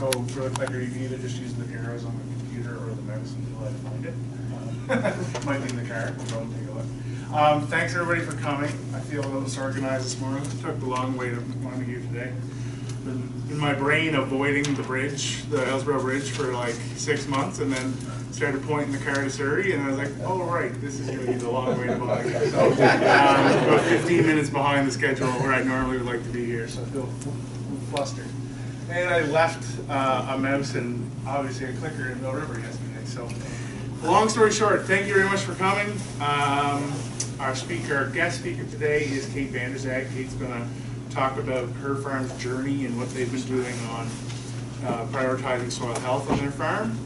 So for the clicker, you can either just use the arrows on the computer or the mouse until I find it. Might be in the car. We'll go and take a look. Thanks everybody for coming. I feel a little disorganized this morning. It took the long way to want to get here today. Been in my brain avoiding the bridge, the Hillsborough Bridge, for like 6 months, and then started pointing the car to Surrey, and I was like, oh right, this is going to be the long way to Vander. So about 15 minutes behind the schedule where I normally would like to be here, so I feel flustered. And I left a mouse and obviously a clicker in Mill River yesterday. So long story short, thank you very much for coming. Our guest speaker today is Kate Vander. Kate's going to talk about her farm's journey and what they've been doing on prioritizing soil health on their farm.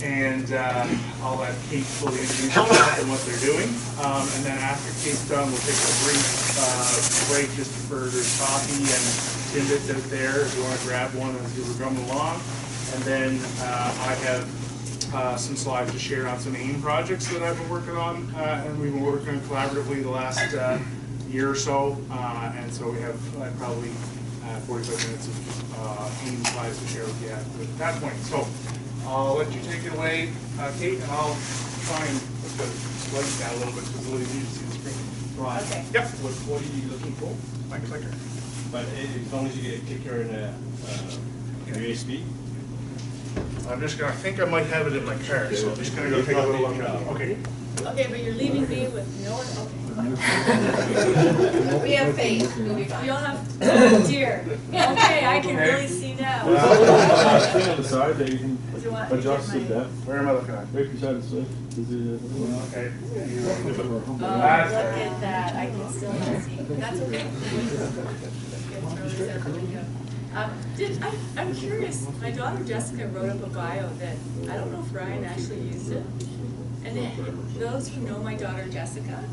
And I'll let Kate fully introduce herself and what they're doing. And then after Kate's done, we'll take a brief break just for there's coffee and Timbits out there if you want to grab one as we're coming along. And then I have some slides to share on some AIM projects that I've been working on, and we've been working on collaboratively the last year or so. And so we have probably 45 minutes of AIM slides to share with you at that point. So I'll let you take it away, Kate, and I'll try and put the slides down a little bit because it's a little easy to see the screen. Right. Okay. Yep. What are you looking for? My clicker. But as long as you get a clicker and a USB. I'm just gonna, I think I might have it in my car, so I'm just gonna go take a little look. Okay. Okay, but you're leaving me with no one. Okay. We have faith. We'll be fine. You don't have. Oh dear. Okay, I can really see now. Thing on the side that you can Do you want adjust to the get my? depth. Where am I looking at? Right beside the switch. Okay. Oh, look at that. I can still not see. That's okay. I'm curious. My daughter Jessica wrote up a bio that I don't know if Ryan actually used it. And those who know my daughter Jessica,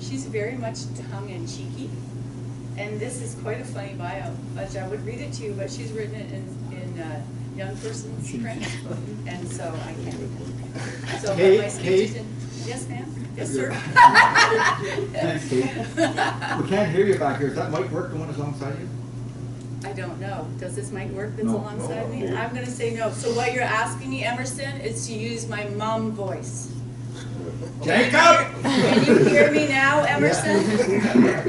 she's very much tongue-in-cheeky. And this is quite a funny bio, but I would read it to you, but she's written it in young person's print, and so I can't read it. So my speech is in, yes ma'am, yes sir. Thanks, Kate. We can't hear you back here. Is that mic work, the one that's alongside you? I don't know. Does this mic work that's alongside me? I'm going to say no. So what you're asking me, Emerson, is to use my mom voice. Jacob! Can you hear me now, Emerson?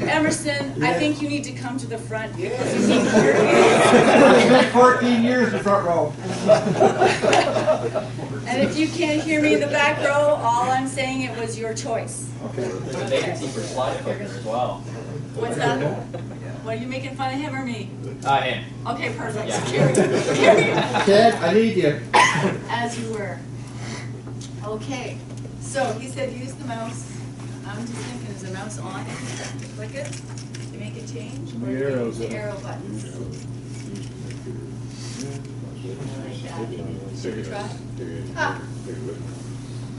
Emerson, I think you need to come to the front because you need to hear me. I spent 14 years in the front row. And if you can't hear me in the back row, all I'm saying it was your choice. Okay. There's a vacancy for slide clicker as well. What's that? What, are you making fun of him or me? I am. Okay, perfect. Yeah. Carry. Ted, I need you. As you were. Okay. So he said use the mouse. I'm just thinking, is the mouse on? Click it to make it change? Or The arrows. the arrow buttons. Like that. Should we try? Ah.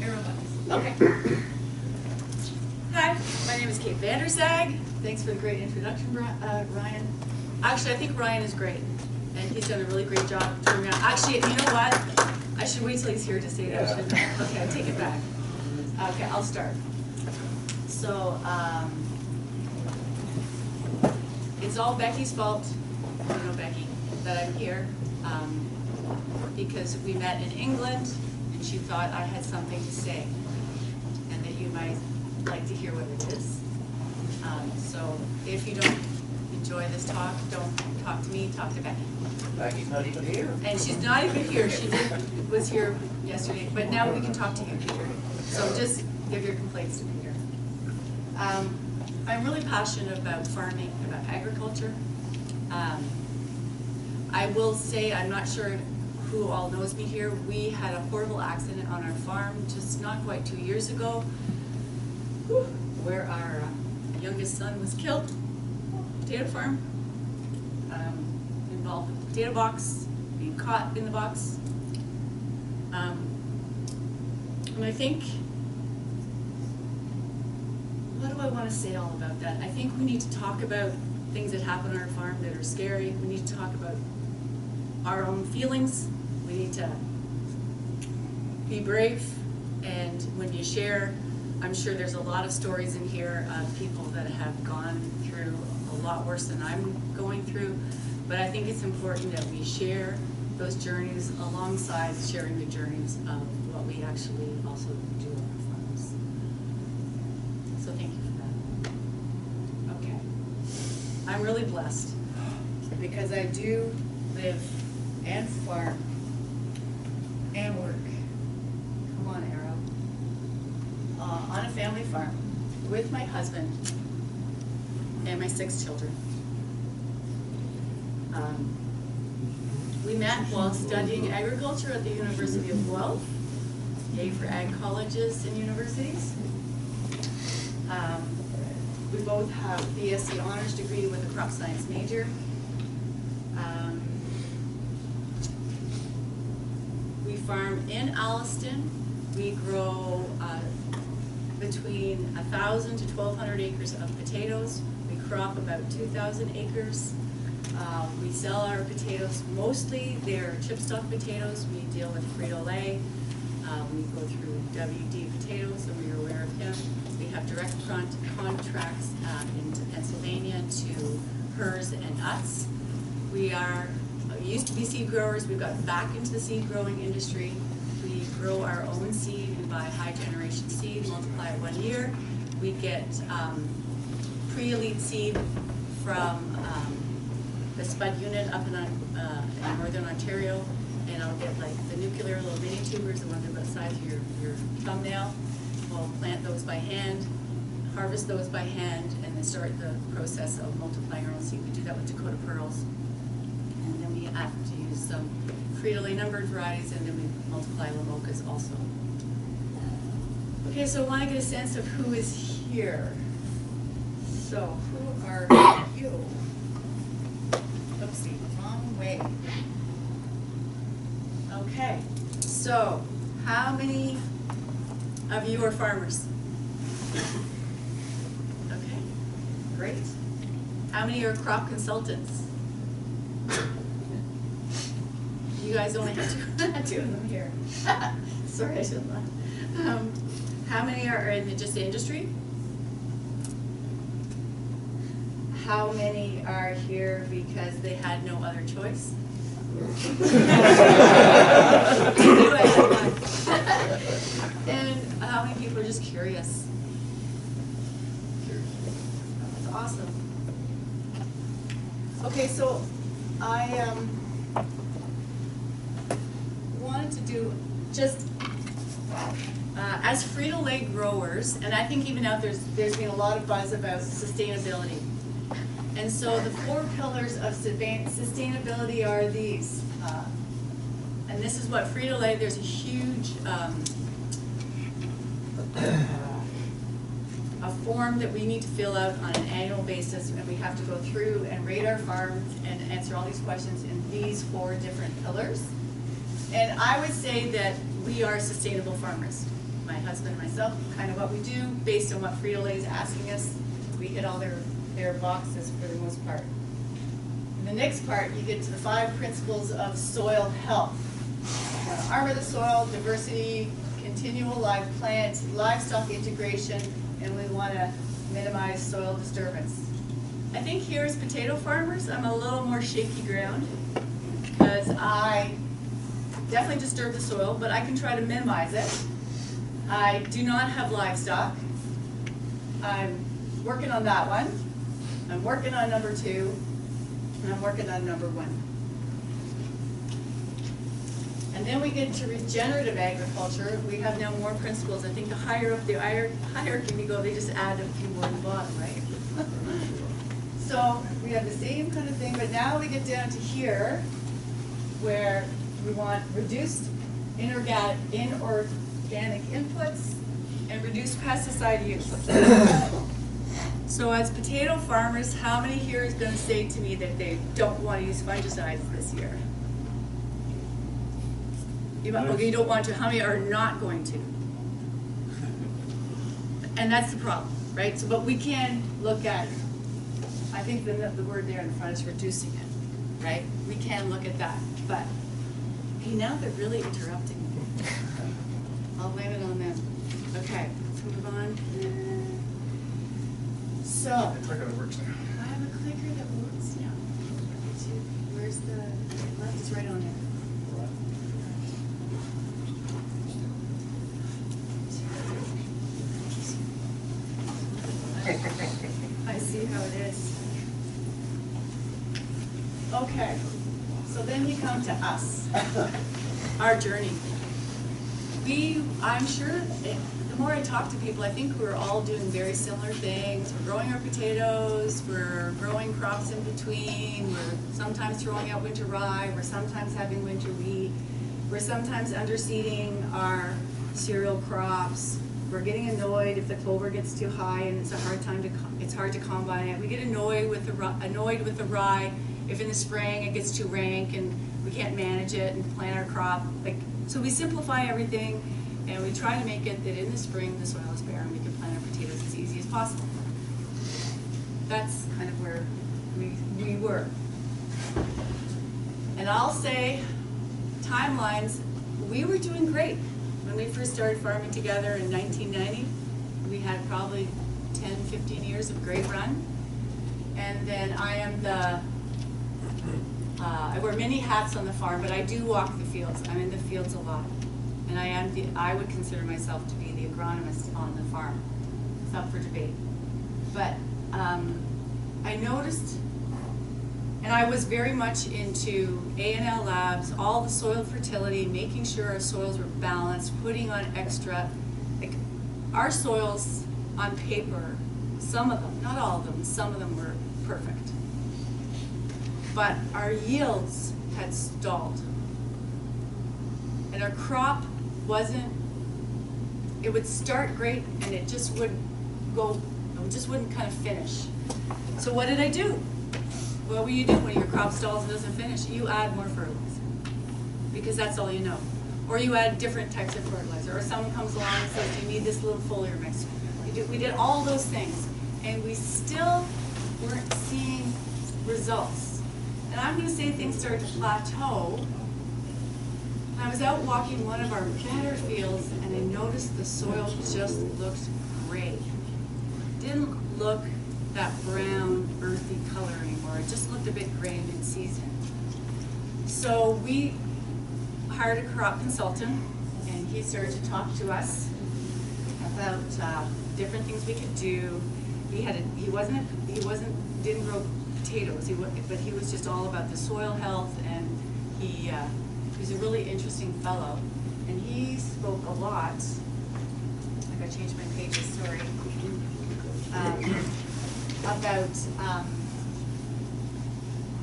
Arrow buttons. Okay. Hi, my name is Kate Vander. Thanks for the great introduction, Ryan. Actually, I think Ryan is great, and he's done a really great job turning around. Actually, you know what? I should wait till he's here to say that. Shouldn't I? Okay, I take it back. Okay, I'll start. So, it's all Becky's fault, you know Becky, that I'm here, because we met in England, and she thought I had something to say, and that you might like to hear what it is. So if you don't enjoy this talk, don't talk to me, talk to Becky. Becky's not even here. And she's not even here. She was here yesterday, but now we can talk to you, Peter. So just give your complaints to Peter. I'm really passionate about farming, about agriculture. I will say, I'm not sure who all knows me here. We had a horrible accident on our farm just not quite 2 years ago, where our youngest son was killed. Potato farm, involved with the potato box, being caught in the box. And I think, what do I want to say all about that? I think we need to talk about things that happen on our farm that are scary. We need to talk about our own feelings. We need to be brave, and when you share, I'm sure there's a lot of stories in here of people that have gone through a lot worse than I'm going through, but I think it's important that we share those journeys alongside sharing the journeys of what we actually also do on our farms. So thank you for that. Okay. I'm really blessed because I do live and farm and work. Come on, Arrow. On a family farm with my husband and my 6 children. We met while studying agriculture at the University of Guelph, A for ag colleges and universities. We both have BSc honors degree with a crop science major. We farm in Alliston. We grow between 1,000 to 1,200 acres of potatoes. We crop about 2,000 acres. We sell our potatoes, mostly they're chipstock potatoes. We deal with Frito-Lay. We go through WD Potatoes, and we are aware of him. We have direct contracts into Pennsylvania to HERS and Utz. We used to be seed growers. We've got back into the seed growing industry. We grow our own seed. We buy high generation seed, multiply it 1 year. We get pre-elite seed from the spud unit up in northern Ontario, and I'll get like the nuclear little mini tubers, the ones about the size of your thumbnail. We'll plant those by hand, harvest those by hand, and then start the process of multiplying our own seed. We do that with Dakota Pearls. And then we have to use some Frito-Lay numbered varieties, and then we multiply Lamokas also. Okay, so I want to get a sense of who is here. So who are you? Oopsie, wrong way. Okay, so how many of you are farmers? Okay, great. How many are crop consultants? You guys only have two of them here. Sorry, I shouldn't laugh. How many are in just the industry? How many are here because they had no other choice? And how many people are just curious? That's awesome. Okay, so I wanted to do just as Frito-Lay growers, and I think even now there's been a lot of buzz about sustainability. And so the 4 pillars of sustainability are these. And this is what Frito-Lay, there's a huge a form that we need to fill out on an annual basis, and we have to go through and rate our farms and answer all these questions in these 4 different pillars. And I would say that we are sustainable farmers. My husband and myself, kind of what we do based on what Frito-Lay is asking us. We hit all their boxes for the most part. In the next part, you get to the 5 principles of soil health. We want to armor the soil, diversity, continual live plant, livestock integration, and we want to minimize soil disturbance. I think here as potato farmers, I'm a little more shaky ground because I definitely disturb the soil, but I can try to minimize it. I do not have livestock. I'm working on that one. I'm working on number 2, and I'm working on number 1. And then we get to regenerative agriculture. We have now more principles. I think the higher up the hierarchy we go, they just add a few more at the bottom, right? So we have the same kind of thing, but now we get down to here, where we want reduced inorganic inputs and reduced pesticide use. So as potato farmers, how many here is going to say to me that they don't want to use fungicides this year? Okay, you don't want to. How many are not going to? And that's the problem, right? So, but we can look at, I think the word there in the front is reducing it, right? We can look at that, but okay, now they're really interrupting me. I'll blame it on them. Okay, let's move on. So, The clicker that works now. I have a clicker that works now. Where's the left is right on there. how it is. Okay, so then you come to us, our journey. I'm sure, the more I talk to people, I think we're all doing very similar things. We're growing our potatoes, we're growing crops in between, we're sometimes throwing out winter rye, we're sometimes having winter wheat, we're sometimes underseeding our cereal crops. We're getting annoyed if the clover gets too high and it's hard to combine it. We get annoyed with the rye if in the spring it gets too rank and we can't manage it and plant our crop. So we simplify everything and we try to make it that in the spring the soil is bare and we can plant our potatoes as easy as possible. That's kind of where we were. And I'll say, timelines, we were doing great. When we first started farming together in 1990, we had probably 10, 15 years of great run. And then I wear many hats on the farm, but I do walk the fields. I'm in the fields a lot. And I would consider myself to be the agronomist on the farm. It's up for debate. But I noticed, and I was very much into A&L labs, all the soil fertility, making sure our soils were balanced, putting on extra. Our soils on paper, some of them, not all of them, some of them were perfect. But our yields had stalled. And our crop it would start great and it just wouldn't kind of finish. So what did I do? What will you do when your crop stalls and doesn't finish? You add more fertilizer, because that's all you know. Or you add different types of fertilizer, or someone comes along and says, you need this little foliar mix. We did all those things, and we still weren't seeing results. And I'm gonna say things started to plateau. I was out walking one of our better fields, and I noticed the soil just looked gray. Didn't look that brown, earthy color anymore. It just looked a bit gray mid-season. So we hired a crop consultant, and he started to talk to us about different things we could do. Didn't grow potatoes, but he was just all about the soil health, and he was a really interesting fellow. And he spoke a lot. I gotta change my pages, sorry. About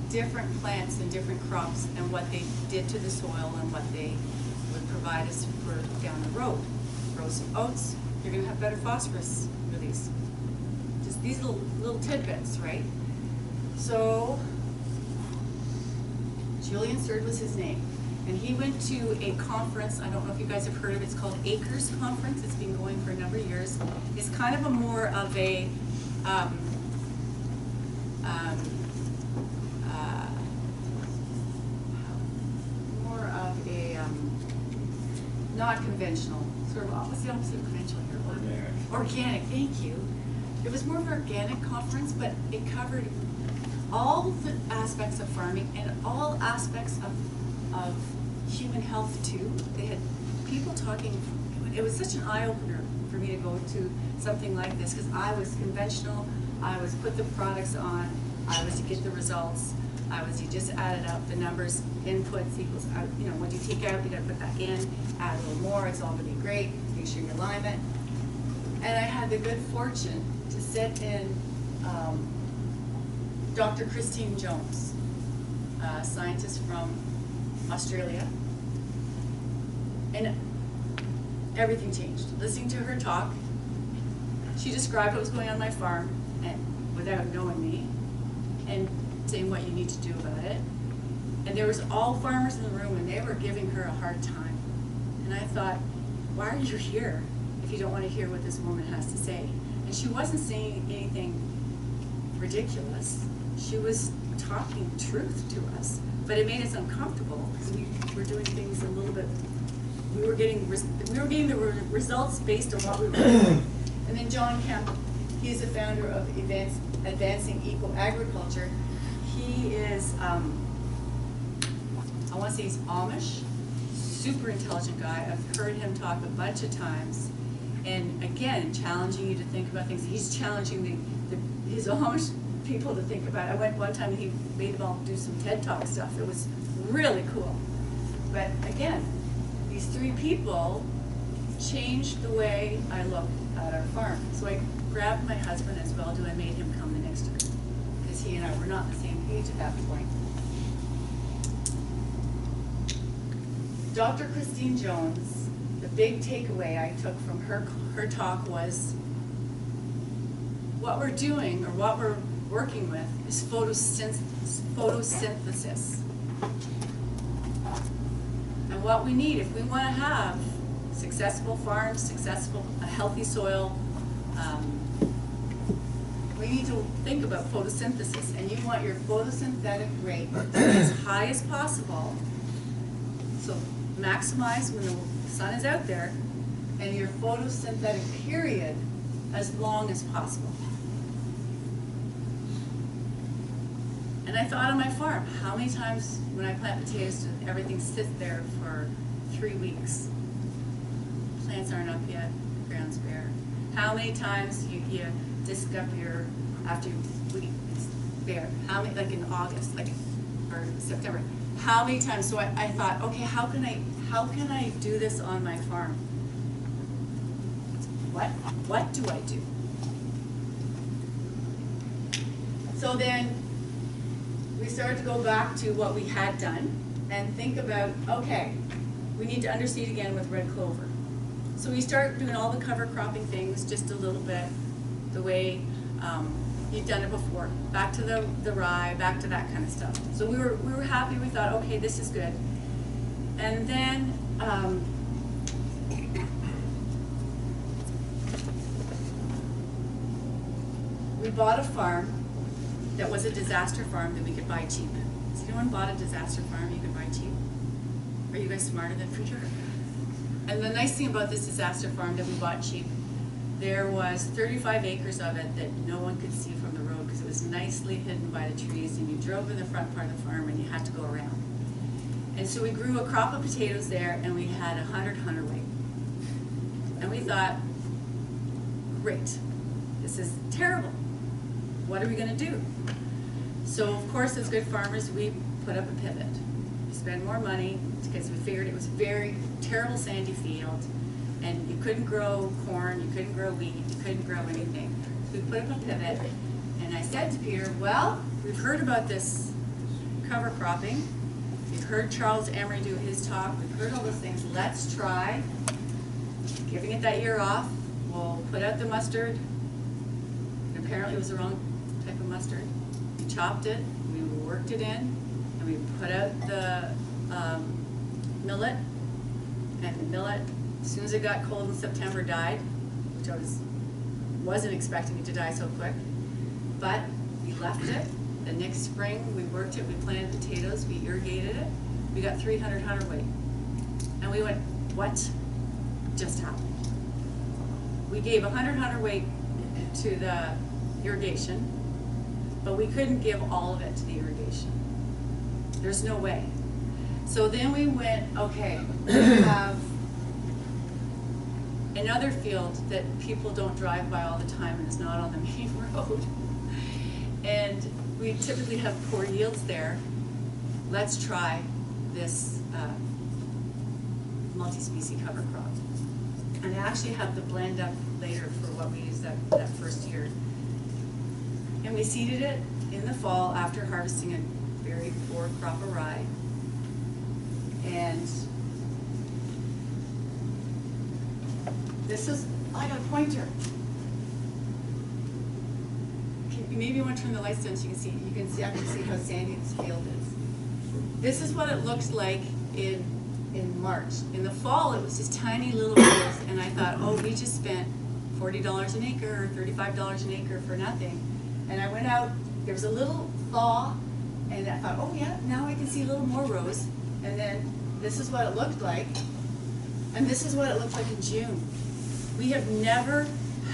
different plants and different crops and what they did to the soil and what they would provide us for down the road. Grow some oats, you're gonna have better phosphorus release. Just these little tidbits, right? So, Julian Sturd was his name. And he went to a conference, I don't know if you guys have heard of it, it's called Acres Conference. It's been going for a number of years. It's kind of more of a not conventional, sort of, what's the opposite of conventional here? Organic, thank you. It was more of an organic conference, but it covered all the aspects of farming and all aspects of human health too. They had people talking, it was such an eye-opener for me to go to something like this, because I was conventional, I was put the products on, I was to get the results, you just added up the numbers, inputs equals out, what you take out, you gotta put back in, add a little more, it's all gonna be great, make sure you lime it. And I had the good fortune to sit in Dr. Christine Jones, a scientist from Australia. And everything changed. Listening to her talk, she described what was going on my farm and without knowing me, and saying what you need to do about it. And there was all farmers in the room, and they were giving her a hard time. And I thought, why are you here if you don't want to hear what this woman has to say? And she wasn't saying anything ridiculous. She was talking truth to us, but it made us uncomfortable because we were doing things a little bit. We were getting the results based on what we were doing. And then John Kemp, he is the founder of Advancing Eco Agriculture. He is, I want to say he's Amish, super intelligent guy. I've heard him talk a bunch of times. And again, challenging you to think about things. He's challenging his Amish people to think about. I went one time and he made them all do some TED Talk stuff. It was really cool. But again, these 3 people changed the way I look at our farm. So I grabbed my husband as well, I made him come the next year, because he and I were not on the same page at that point. Dr. Christine Jones, the big takeaway I took from her talk was, what we're doing, or what we're working with, is photosynthesis. And what we need, if we want to have successful farms, a healthy soil, we need to think about photosynthesis, and you want your photosynthetic rate to be as high as possible. So maximize when the sun is out there, and your photosynthetic period as long as possible. And I thought on my farm, how many times when I plant potatoes does everything sit there for 3 weeks? Plants aren't up yet, the ground's bare. How many times you disc up after it's bare? How many, like in August, or September? How many times? So I thought, okay, how can I do this on my farm? What do I do? So then we started to go back to what we had done and think about, okay, we need to underseed again with red clover. So we start doing all the cover cropping things just a little bit the way you've done it before. Back to the rye, back to that kind of stuff. So we were happy. We thought, okay, this is good. And then we bought a farm that was a disaster farm that we could buy cheap. Has anyone bought a disaster farm you could buy cheap? Are you guys smarter than Peter? And the nice thing about this disaster farm that we bought cheap, there was 35 acres of it that no one could see from the road because it was nicely hidden by the trees, and you drove in the front part of the farm and you had to go around. And so we grew a crop of potatoes there, and we had 100 hundredweight. And we thought, great, this is terrible. What are we going to do? So of course, as good farmers, we put up a pivot. We spent more money because we figured it was a very terrible sandy field, and you couldn't grow corn, you couldn't grow wheat, you couldn't grow anything. So we put up a pivot, and I said to Peter, well, we've heard about this cover cropping. We've heard Charles Emery do his talk. We've heard all those things. Let's try giving it that year off. We'll put out the mustard. And apparently it was the wrong type of mustard. We chopped it, we worked it in, and we put out the millet. And the millet, as soon as it got cold in September, died, which I wasn't expecting it to die so quick. But we left it. The next spring, we worked it, we planted potatoes, we irrigated it. We got 300 hundredweight. And we went, what just happened? We gave 100 hundredweight to the irrigation, but we couldn't give all of it to the irrigation. There's no way. So then we went, okay, we have another field that people don't drive by all the time and is not on the main road. And we typically have poor yields there. Let's try this multi-species cover crop. And I actually have the blend up later for what we used that first year. And we seeded it in the fall after harvesting a very poor crop of rye. And this is, I got a pointer. Maybe you want to turn the lights down so you can see, I can see how sandy this field is. This is what it looks like in March. In the fall, it was just tiny little fields, and I thought, oh, we just spent $40 an acre or $35 an acre for nothing. And I went out, there was a little thaw, and I thought, oh yeah, now I can see a little more rows. And then this is what it looked like, and this is what it looked like in June. We have never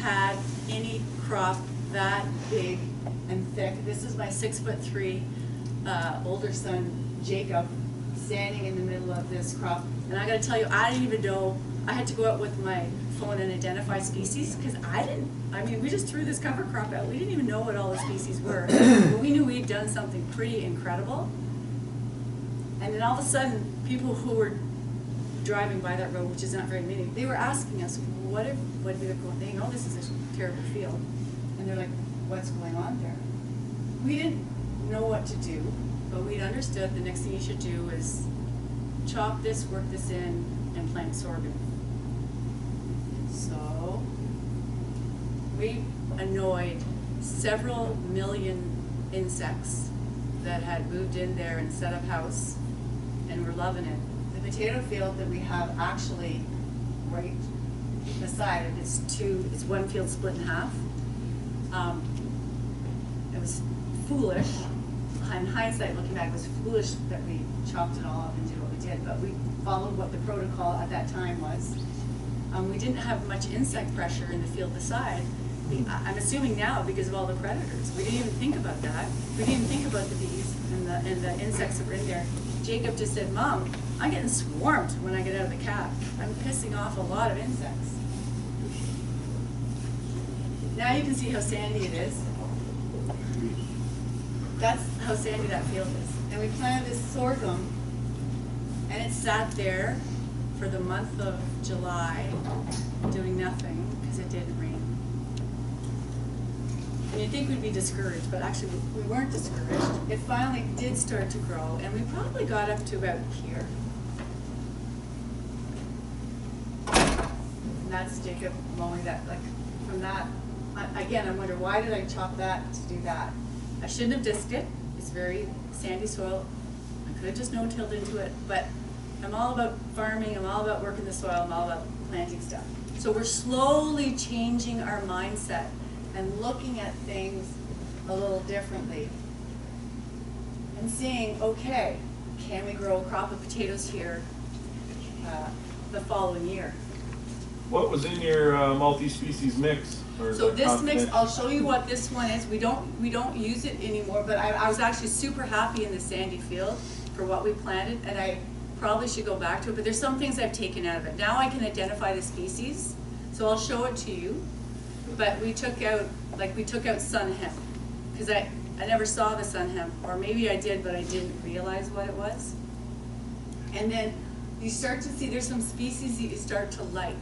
had any crop that big and thick. This is my 6'3" older son, Jacob, standing in the middle of this crop. And I gotta tell you, I didn't even know, I had to go out with my phone and identify species, because I mean, we just threw this cover crop out. We didn't even know what all the species were. But we knew we'd done something pretty incredible. And then all of a sudden, people who were driving by that road, which is not very many, they were asking us, what are we going, they know this is a terrible field. And they're like, what's going on there? We didn't know what to do, but we'd understood the next thing you should do is chop this, work this in, and plant sorghum. So we annoyed several million insects that had moved in there and set up house and were loving it. The potato field that we have actually right beside it, it's one field split in half. It was foolish. In hindsight, looking back, it was foolish that we chopped it all up and did what we did, but we followed what the protocol at that time was. We didn't have much insect pressure in the field beside. I'm assuming now because of all the predators. We didn't even think about that. We didn't even think about the bees and the insects that were in there. Jacob just said, Mom, I'm getting swarmed when I get out of the cab. I'm pissing off a lot of insects. Now you can see how sandy it is. That's how sandy that field is. And we planted this sorghum, and it sat there for the month of July doing nothing because it didn't rain. And you'd think we'd be discouraged, but actually we weren't discouraged. It finally did start to grow, and we probably got up to about here. And that's Jacob mowing that, like from that. Again, I wonder, why did I chop that to do that? I shouldn't have disked it. It's very sandy soil. I could have just no-tilled into it, but I'm all about farming, I'm all about working the soil, I'm all about planting stuff. So we're slowly changing our mindset and looking at things a little differently. And seeing, okay, can we grow a crop of potatoes here the following year? What was in your multi-species mix? Or is So that this mix, confidential? I'll show you what this one is. We don't use it anymore, but I was actually super happy in the sandy field for what we planted, and I probably should go back to it, but there's some things I've taken out of it. Now I can identify the species, so I'll show it to you. But we took out sun hemp, because I never saw the sun hemp, or maybe I did, but I didn't realize what it was. And then you start to see there's some species that you start to like.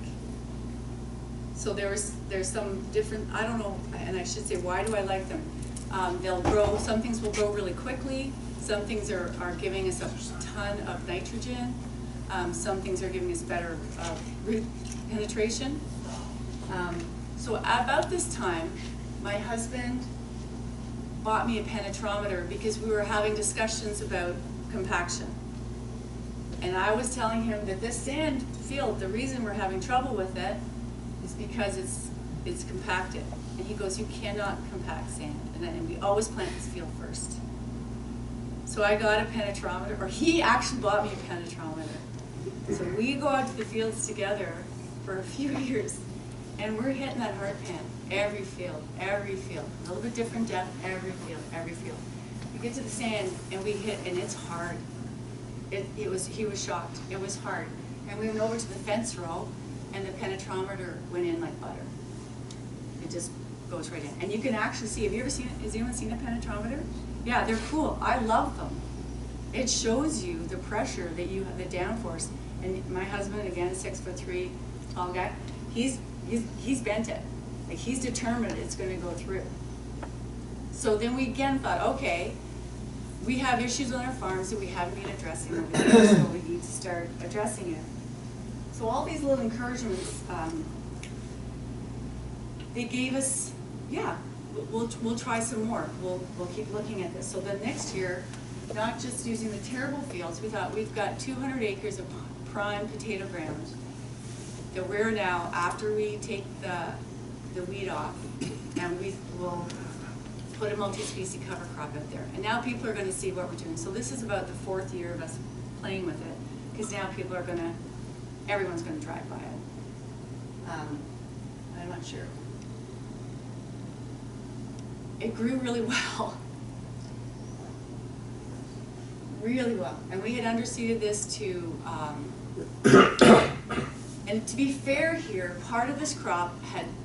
So there's some different, I don't know, and I should say, why do I like them? They'll grow, some things will grow really quickly, some things are giving us a ton of nitrogen, some things are giving us better root penetration. So about this time, my husband bought me a penetrometer because we were having discussions about compaction. And I was telling him that this sand field, the reason we're having trouble with it is because it's compacted. And he goes, you cannot compact sand. And we always plant this field first. So I got a penetrometer, or he actually bought me a penetrometer. So we go out to the fields together for a few years, and we're hitting that hard pan, every field, a little bit different depth, every field. We get to the sand, and we hit, and it's hard. He was shocked, it was hard. And we went over to the fence row, and the penetrometer went in like butter. It just goes right in. And you can actually see, have you ever seen it? Has anyone seen a penetrometer? Yeah, they're cool. I love them. It shows you the pressure that you have, the downforce. And my husband, again, 6'3", tall guy, he's bent it. Like, he's determined it's going to go through. So then we again thought, okay, we have issues on our farms that we haven't been addressing over there, so we need to start addressing it. So all these little encouragements, they gave us, yeah, we'll try some more. We'll keep looking at this. So the next year, not just using the terrible fields, we thought we've got 200 acres of prime potato ground that we're now, after we take the weed off, and we will put a multi-species cover crop out there. And now people are going to see what we're doing. So this is about the 4th year of us playing with it, because now people are going to, everyone's going to drive by it. I'm not sure. It grew really well. Really well. And we had underseeded this to And to be fair here, part of this crop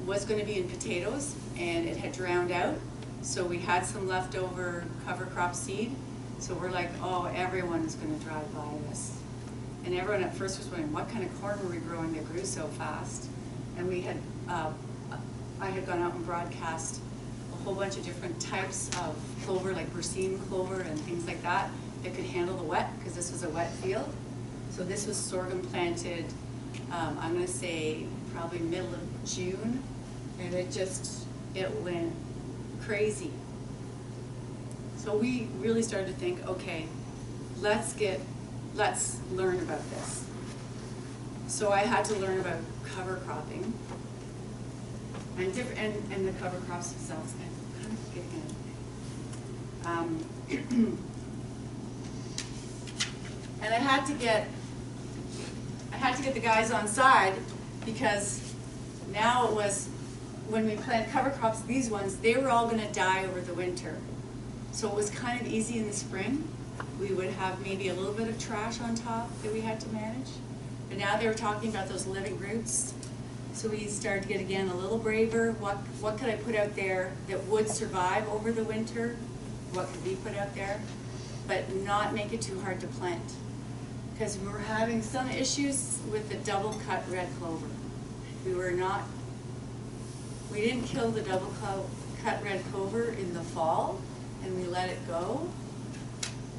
was going to be in potatoes, and it had drowned out. So we had some leftover cover crop seed. So we're like, oh, everyone is going to drive by this. And everyone at first was wondering, what kind of corn were we growing that grew so fast? And we had, I had gone out and broadcast a whole bunch of different types of clover, like Berseem clover and things like that, that could handle the wet, because this was a wet field. So this was sorghum planted, I'm going to say probably middle of June, and it went crazy. So we really started to think, okay, let's learn about this. So I had to learn about cover cropping and the cover crops themselves. And kind of getting and I had to get the guys on side, because now it was, when we planted cover crops, these ones, they were all going to die over the winter. So it was kind of easy in the spring. We would have maybe a little bit of trash on top that we had to manage. But now they were talking about those living roots. So we started to get, again, a little braver. What could I put out there that would survive over the winter? What could be put out there? But not make it too hard to plant. Because we were having some issues with the double cut red clover. We didn't kill the double cut red clover in the fall, and we let it go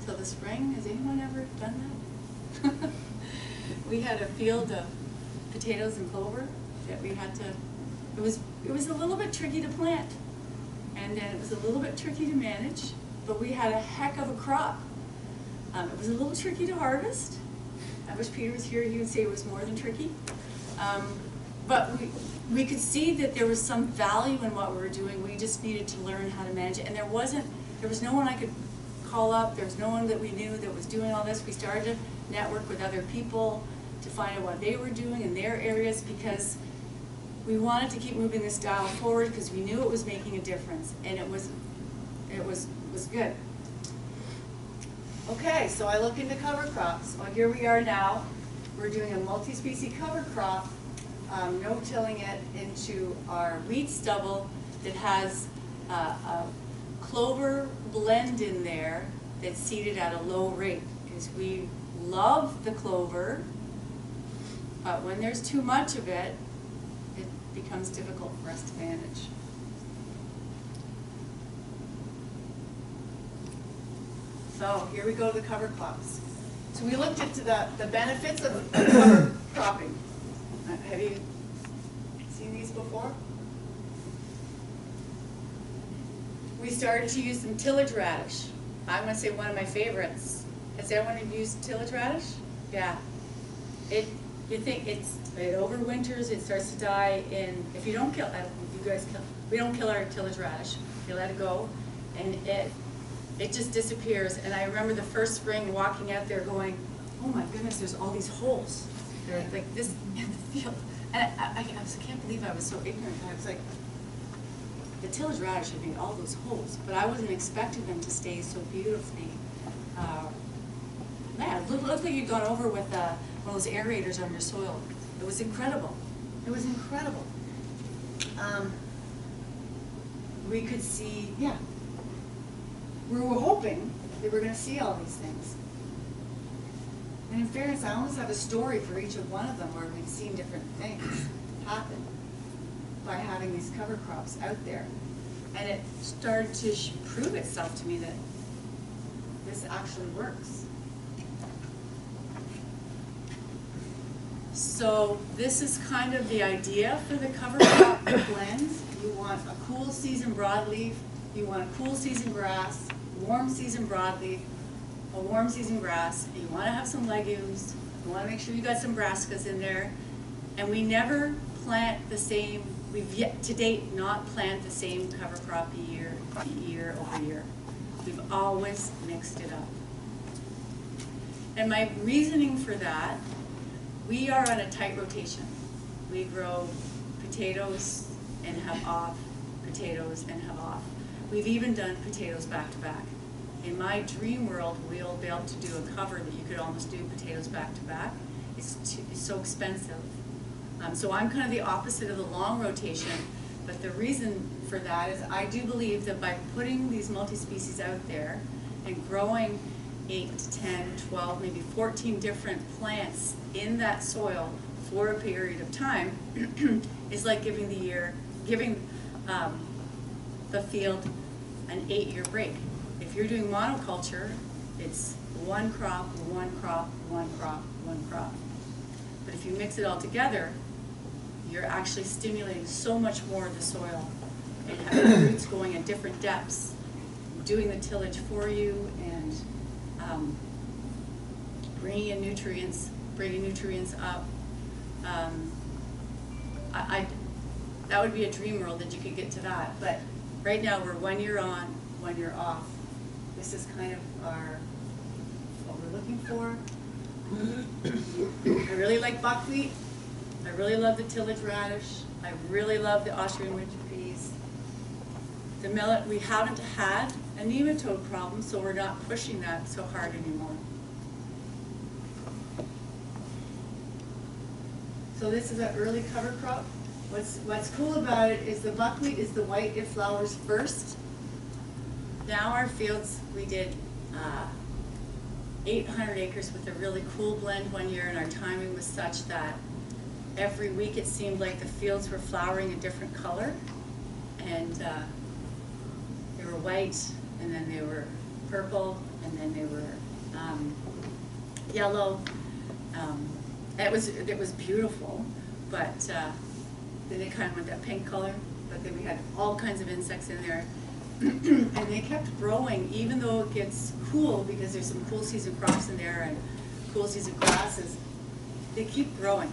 till the spring. Has anyone ever done that? We had a field of potatoes and clover that we had to, it was a little bit tricky to plant, and then it was a little bit tricky to manage, but we had a heck of a crop. It was a little tricky to harvest. I wish Peter was here, he would say it was more than tricky. But we could see that there was some value in what we were doing. We just needed to learn how to manage it. And there was no one I could call up. There was no one that we knew that was doing all this. We started to network with other people to find out what they were doing in their areas, because we wanted to keep moving this dial forward, because we knew it was making a difference, and it was good. Okay, so I look into cover crops. Well, here we are now. We're doing a multi-species cover crop, no-tilling it into our wheat stubble that has a clover blend in there that's seeded at a low rate, because we love the clover, but when there's too much of it, it becomes difficult for us to manage. So here we go to the cover crops. So we looked into the benefits of cover cropping. Have you seen these before? We started to use some tillage radish. I'm going to say one of my favorites. Has anyone used tillage radish? Yeah. You think it overwinters, it starts to die if you don't kill, we don't kill our tillage radish. You let it go, and it just disappears. And I remember the first spring walking out there going, oh my goodness, there's all these holes. They're like this in the field. And I can't believe I was so ignorant. I was like, the tillage radish had made all those holes, but I wasn't expecting them to stay so beautifully. Man, it looked like you'd gone over with one of those aerators on your soil. It was incredible. It was incredible. We could see, yeah. We were hoping that we were going to see all these things. And in fairness, I almost have a story for each of one of them where we've seen different things happen by having these cover crops out there. And it started to prove itself to me that this actually works. So this is kind of the idea for the cover crop blends. You want a cool season broadleaf, you want a cool season grass, warm season broadleaf, a warm season grass, and you want to have some legumes, you want to make sure you got some brassicas in there. And we never plant the same, we've yet to date not plant the same cover crop year over year. We've always mixed it up. And my reasoning for that, we are on a tight rotation. We grow potatoes and have off, potatoes and have off. We've even done potatoes back to back. In my dream world, we'll be able to do a cover that you could almost do potatoes back to back. It's so expensive. So I'm kind of the opposite of the long rotation, but the reason for that is I do believe that by putting these multi-species out there and growing 8 to 10, 12, maybe 14 different plants in that soil for a period of time is like giving the field an 8-year break. If you're doing monoculture, it's one crop, one crop, one crop, one crop. But if you mix it all together, you're actually stimulating so much more of the soil and having roots going at different depths, doing the tillage for you, and bringing nutrients up. That would be a dream world that you could get to that. But right now we're 1 year on, 1 year off. This is kind of what we're looking for. I really like buckwheat. I really love the tillage radish. I really love the Austrian winter peas. The millet, we haven't had a nematode problem, so we're not pushing that so hard anymore. So this is an early cover crop. What's cool about it is the buckwheat is the white, it flowers first. Now our fields, we did 800 acres with a really cool blend 1 year, and our timing was such that every week it seemed like the fields were flowering a different color. And they were white, and then they were purple, and then they were yellow. It was beautiful, but then they kind of went that pink color. But then we had all kinds of insects in there, and they kept growing even though it gets cool, because there's some cool season crops in there and cool season grasses. They keep growing.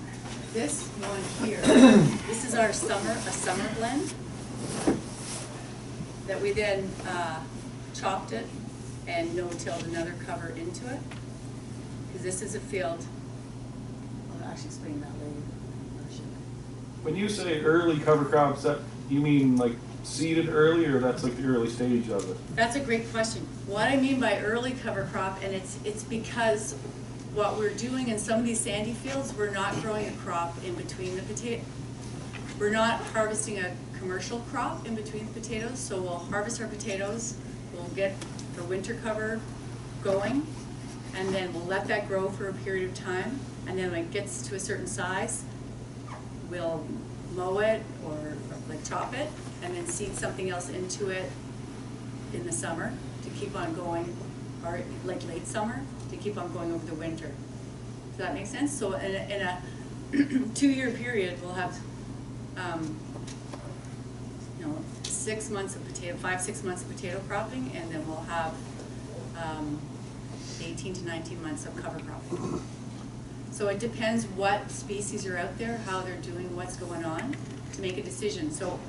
This one here, this is our summer blend that we then chopped it and no-tilled another cover into it, because this is a field. I'll actually explain that later. When you say early cover crops, that you mean like seeded early, or that's like the early stage of it? That's a great question. What I mean by early cover crop, and it's because what we're doing in some of these sandy fields, we're not growing a crop in between the potato. We're not harvesting a commercial crop in between the potatoes, so we'll harvest our potatoes, we'll get the winter cover going, and then we'll let that grow for a period of time, and then when it gets to a certain size, we'll mow it or like chop it, and then seed something else into it in the summer to keep on going, or like late summer, to keep on going over the winter. Does that make sense? So in a 2-year period, we'll have 6 months of potato, 5-6 months of potato cropping, and then we'll have 18 to 19 months of cover cropping. So it depends what species are out there, how they're doing, what's going on, to make a decision. So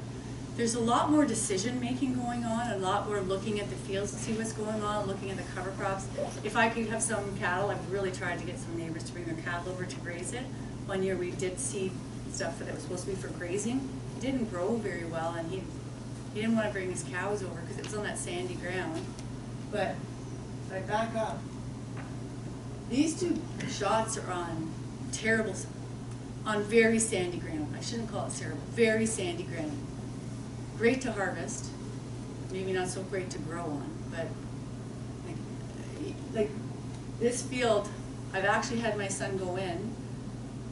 there's a lot more decision making going on, a lot more looking at the fields to see what's going on, looking at the cover crops. If I could have some cattle, I've really tried to get some neighbors to bring their cattle over to graze it. 1 year we did seed stuff that was supposed to be for grazing. It didn't grow very well, and he didn't want to bring his cows over because it was on that sandy ground. But if I back up, these 2 shots are on very sandy ground. I shouldn't call it terrible, very sandy ground. Great to harvest, maybe not so great to grow on, but like this field, I've actually had my son go in.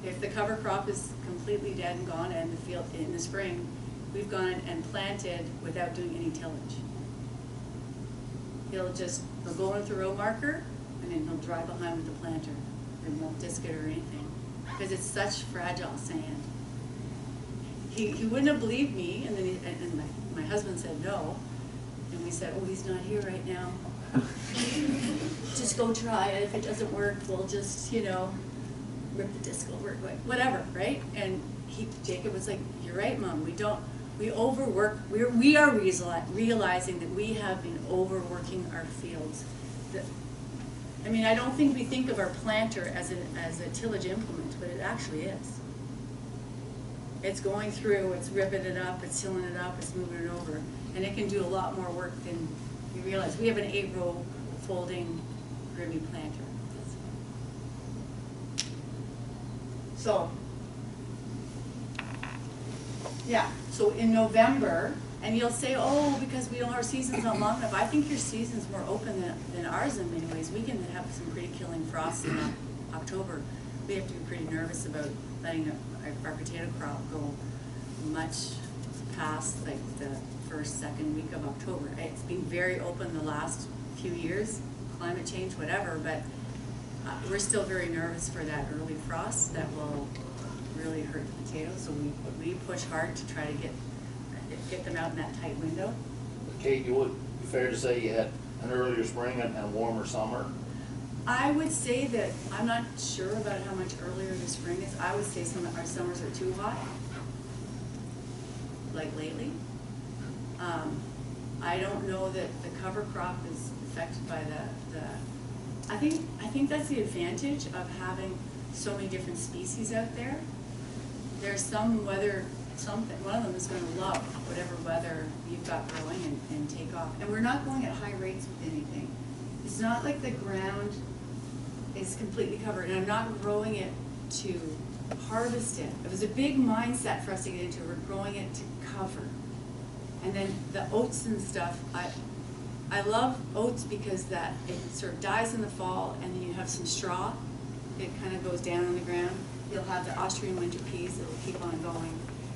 If the cover crop is completely dead and gone, and the field in the spring, we've gone and planted without doing any tillage. He'll go in with a row marker, and then he'll drive behind with the planter, and won't disc it or anything, because it's such fragile sand. He wouldn't have believed me, and then my husband said no, and we said, oh, he's not here right now. Just go try it. If it doesn't work, we'll just, rip the disc over, whatever, right? And Jacob was like, you're right, Mom. We overwork. We are realizing that we have been overworking our fields. I don't think we think of our planter as a tillage implement, but it actually is. It's going through, it's ripping it up, it's sealing it up, it's moving it over, and it can do a lot more work than you realize. We have an 8-row folding Grimmy planter. So Yeah, so in November, and you'll say, oh, because we don't, our season's not long enough. I think your season's more open than ours in many ways. We can have some pretty killing frosts in October. We have to be pretty nervous about letting our potato crop go much past like the first, second week of October. It's been very open the last few years, climate change, whatever, but we're still very nervous for that early frost that will really hurt the potatoes. So we push hard to try to get them out in that tight window. Kate, you would be fair to say you had an earlier spring and a warmer summer? I would say that, I'm not sure about how much earlier the spring is. I would say some of our summers are too hot, like lately. I don't know that the cover crop is affected by I think that's the advantage of having so many different species out there. There's some weather, one of them is going to love whatever weather you've got growing and take off. And we're not going at high rates with anything. It's not like the ground is completely covered, and I'm not growing it to harvest it. It was a big mindset for us to get into. We're growing it to cover. And then the oats and stuff, I love oats because that it sort of dies in the fall, and then you have some straw. It kind of goes down on the ground. You'll have the Austrian winter peas that will keep on going.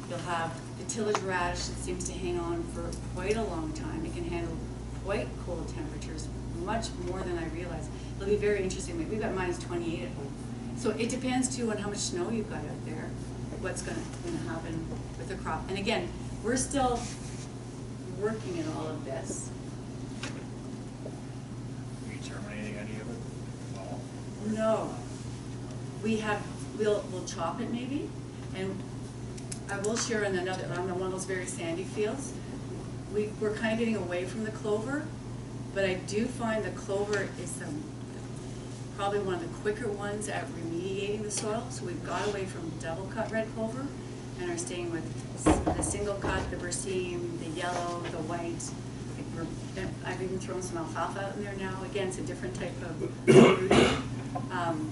You'll have the tillage radish that seems to hang on for quite a long time. It can handle quite cold temperatures, much more than I realized. It'll be very interesting. We've got minus 28 at home. So it depends too on how much snow you've got out there, what's going to happen with the crop. And again, we're still working in all of this. Are you terminating any of it? No. No. We'll chop it maybe, and I will share on one of those very sandy fields. We're kind of getting away from the clover, but I do find the clover is probably one of the quicker ones at remediating the soil. So we've got away from double cut red clover and are staying with the single cut, the berseem, the yellow, the white. I've even thrown some alfalfa out in there now. Again, it's a different type of rooting.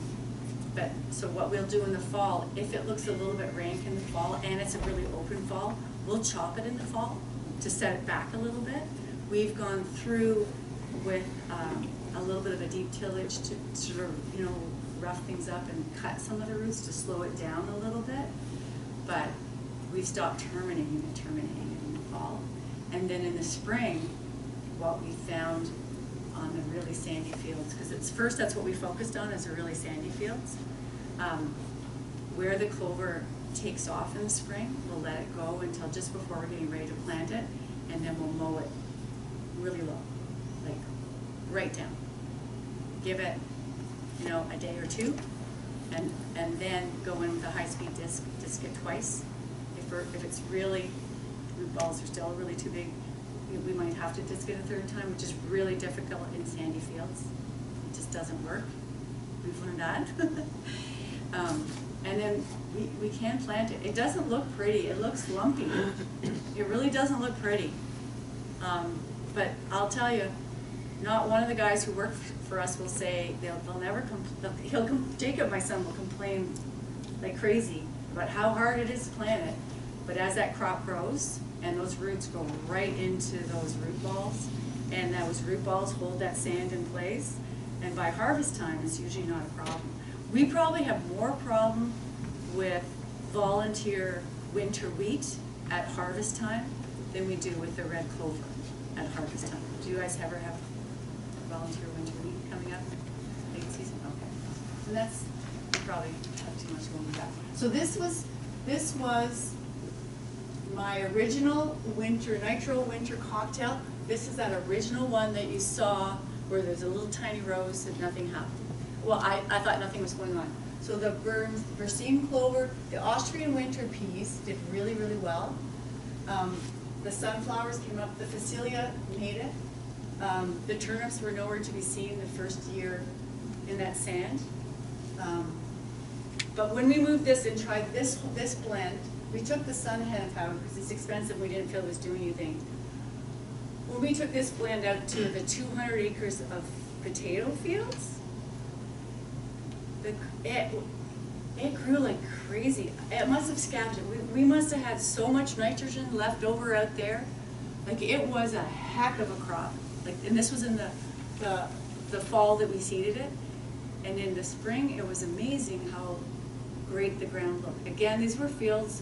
But so what we'll do in the fall, if it looks a little bit rank in the fall and it's a really open fall, we'll chop it in the fall to set it back a little bit. We've gone through with a little bit of a deep tillage to sort of, rough things up and cut some of the roots to slow it down a little bit. But we've stopped terminating it in the fall. And then in the spring, what we found on the really sandy fields, because that's what we focused on, is the really sandy fields. Where the clover takes off in the spring, we'll let it go until just before we're getting ready to plant it, and then we'll mow it really low, like right down. Give it, a day or two, and then go in with a high-speed disc it twice. If it's really, root balls are still really too big, we might have to disc it a third time, which is really difficult in sandy fields. It just doesn't work. We've learned that. And then we can plant it. It doesn't look pretty. It looks lumpy. It really doesn't look pretty. But I'll tell you, not one of the guys who work for us will say they'll never Jacob, my son, will complain like crazy about how hard it is to plant it. But as that crop grows, and those roots go right into those root balls, and those root balls hold that sand in place, and by harvest time, it's usually not a problem. We probably have more problem with volunteer winter wheat at harvest time than we do with the red clover at harvest time. Do you guys ever have volunteer winter wheat coming up late season? Okay. And that's, we probably have too much going with that. So this was my original nitro winter cocktail. This is that original one that you saw where there's a little tiny rose that nothing happened. Well, I thought nothing was going on. So the berseem clover, the Austrian winter peas did really, really well. The sunflowers came up, the Phacelia made it. The turnips were nowhere to be seen the first year in that sand. But when we moved this and tried this blend, we took the sun hen powder because it's expensive. We didn't feel it was doing anything. When we took this blend out to the 200 acres of potato fields, it grew like crazy. It must have scavenged it. We must have had so much nitrogen left over out there. Like it was a heck of a crop. Like, and this was in the fall that we seeded it. And in the spring, it was amazing how great the ground looked. Again, these were fields,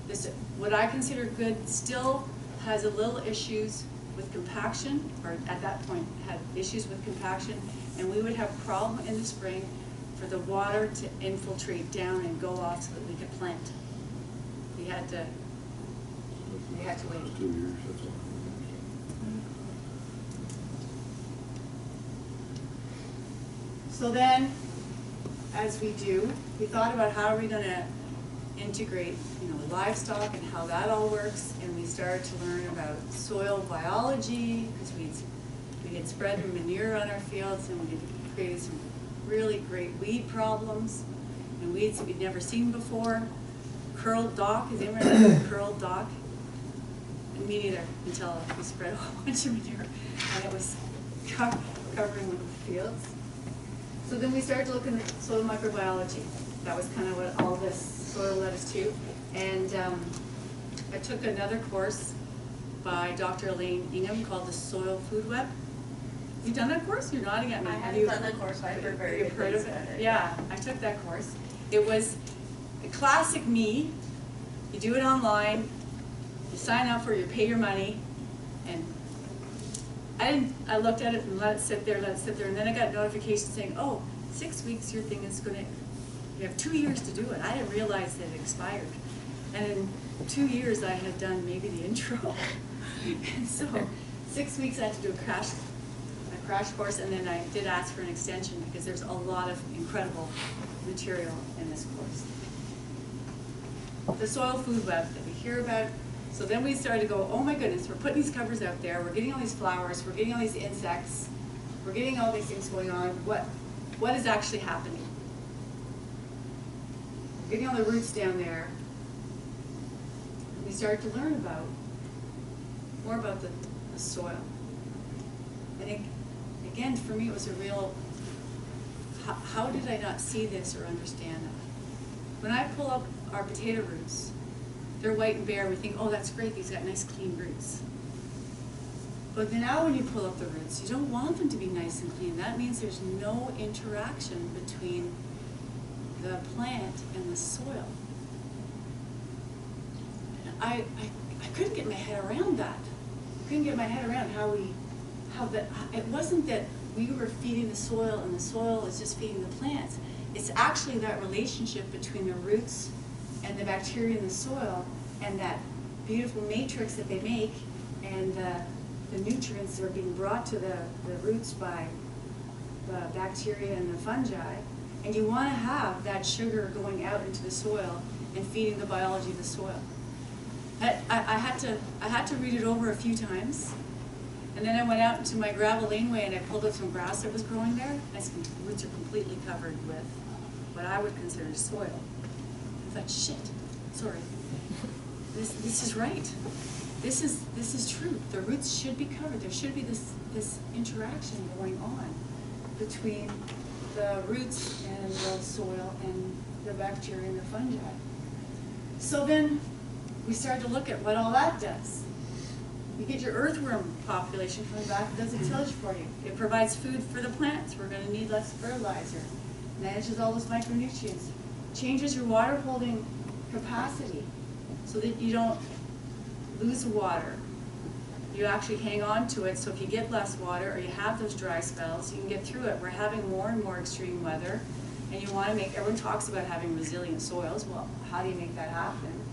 this, what I consider good, still has a little issues with compaction, or at that point had issues with compaction, and we would have a problem in the spring for the water to infiltrate down and go off so that we could plant. We had to wait. 2 years, that's all. So then, as we do, we thought about how are we going to integrate, livestock and how that all works, and we started to learn about soil biology because we had spread manure on our fields, and we had created some really great weed problems and weeds that we'd never seen before. Curled dock, is anyone remember curled dock? And me neither, until we spread a whole bunch of manure and it was covering the fields. So then we started to look at soil microbiology. That was kind of what all this soil led us to. And I took another course by Dr. Elaine Ingham called the Soil Food Web. You've done that course? You're nodding at me. I haven't done the course, but I've heard very good heard things of about it? it. Yeah, I took that course. It was a classic me. You do it online, you sign up for it, you pay your money, and I looked at it and let it sit there, and then I got a notification saying, oh, 6 weeks your thing is gonna, you have 2 years to do it. I didn't realize that it expired. And in 2 years I had done maybe the intro. And so 6 weeks I had to do a crash course, and then I did ask for an extension because there's a lot of incredible material in this course. The soil food web that we hear about. So then we started to go, oh my goodness, we're putting these covers out there, we're getting all these flowers, we're getting all these insects, we're getting all these things going on. What is actually happening? We're getting all the roots down there. And we started to learn more about the soil. I think, again, for me it was a real, how did I not see this or understand that? When I pull up our potato roots, they're white and bare, we think, oh, that's great, these got nice clean roots. But now when you pull up the roots, you don't want them to be nice and clean. That means there's no interaction between the plant and the soil. I couldn't get my head around that. I couldn't get my head around it wasn't that we were feeding the soil and the soil is just feeding the plants. It's actually that relationship between the roots and the bacteria in the soil and that beautiful matrix that they make and the nutrients that are being brought to the roots by the bacteria and the fungi. And you want to have that sugar going out into the soil and feeding the biology of the soil. I had to read it over a few times. And then I went out into my gravel laneway and I pulled up some grass that was growing there. And the roots are completely covered with what I would consider soil. I thought, shit, sorry. This is right. This is true. The roots should be covered. There should be this interaction going on between the roots and the soil and the bacteria and the fungi. So then we started to look at what all that does. You get your earthworm population coming back, it does a tillage for you. It provides food for the plants. We're going to need less fertilizer. Manages all those micronutrients. Changes your water holding capacity so that you don't lose water. You actually hang on to it, so if you get less water or you have those dry spells, you can get through it. We're having more and more extreme weather, and you want to make, everyone talks about having resilient soils. Well, how do you make that happen?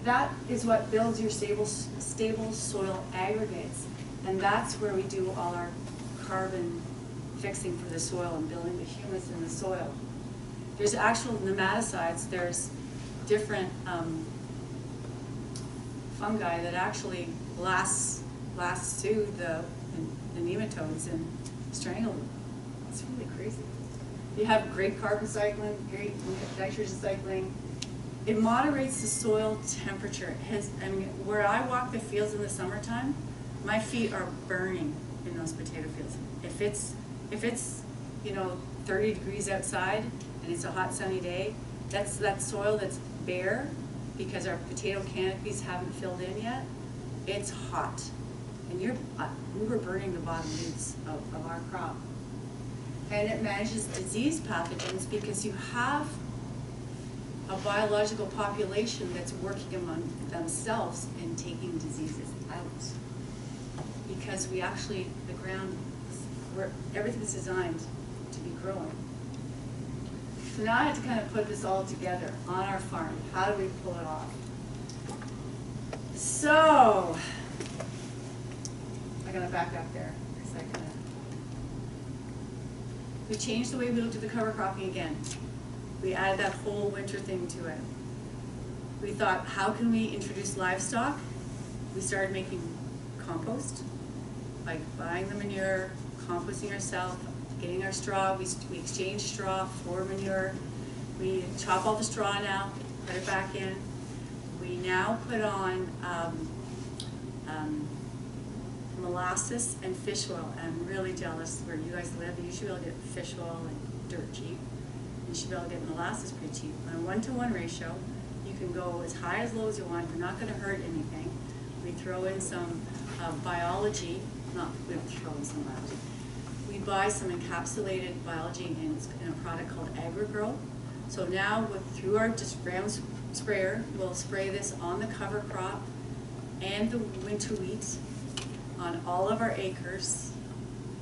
That is what builds your stable soil aggregates, and that's where we do all our carbon fixing for the soil and building the humus in the soil. There's actual nematicides, there's different fungi that actually lasso the nematodes and strangle them. It's really crazy. You have great carbon cycling, great nitrogen cycling. It moderates the soil temperature. Where I walk the fields in the summertime, my feet are burning in those potato fields. If it's 30 degrees outside, and it's a hot sunny day, that's that soil that's bare because our potato canopies haven't filled in yet. It's hot, and we were burning the bottom leaves of our crop. And it manages disease pathogens because you have a biological population that's working among themselves and taking diseases out. Because we actually, the ground, everything's designed to be growing. So now I have to kind of put this all together on our farm. How do we pull it off? So, I'm gonna back up there for a second. We changed the way we looked at the cover cropping again. We added that whole winter thing to it. We thought, how can we introduce livestock? We started making compost by buying the manure, composting ourselves, getting our straw. We exchange straw for manure. We chop all the straw now, put it back in. We now put on molasses and fish oil. And I'm really jealous where you guys live. You should be able to get fish oil like dirt cheap. You should be able to get molasses pretty cheap. On a 1-to-1 ratio, you can go as high as low as you want. You're not going to hurt anything. We throw in some biology. We don't throw in some biology. We buy some encapsulated biology in a product called AgriGrow. So now through our just ground sprayer, we'll spray this on the cover crop and the winter wheat on all of our acres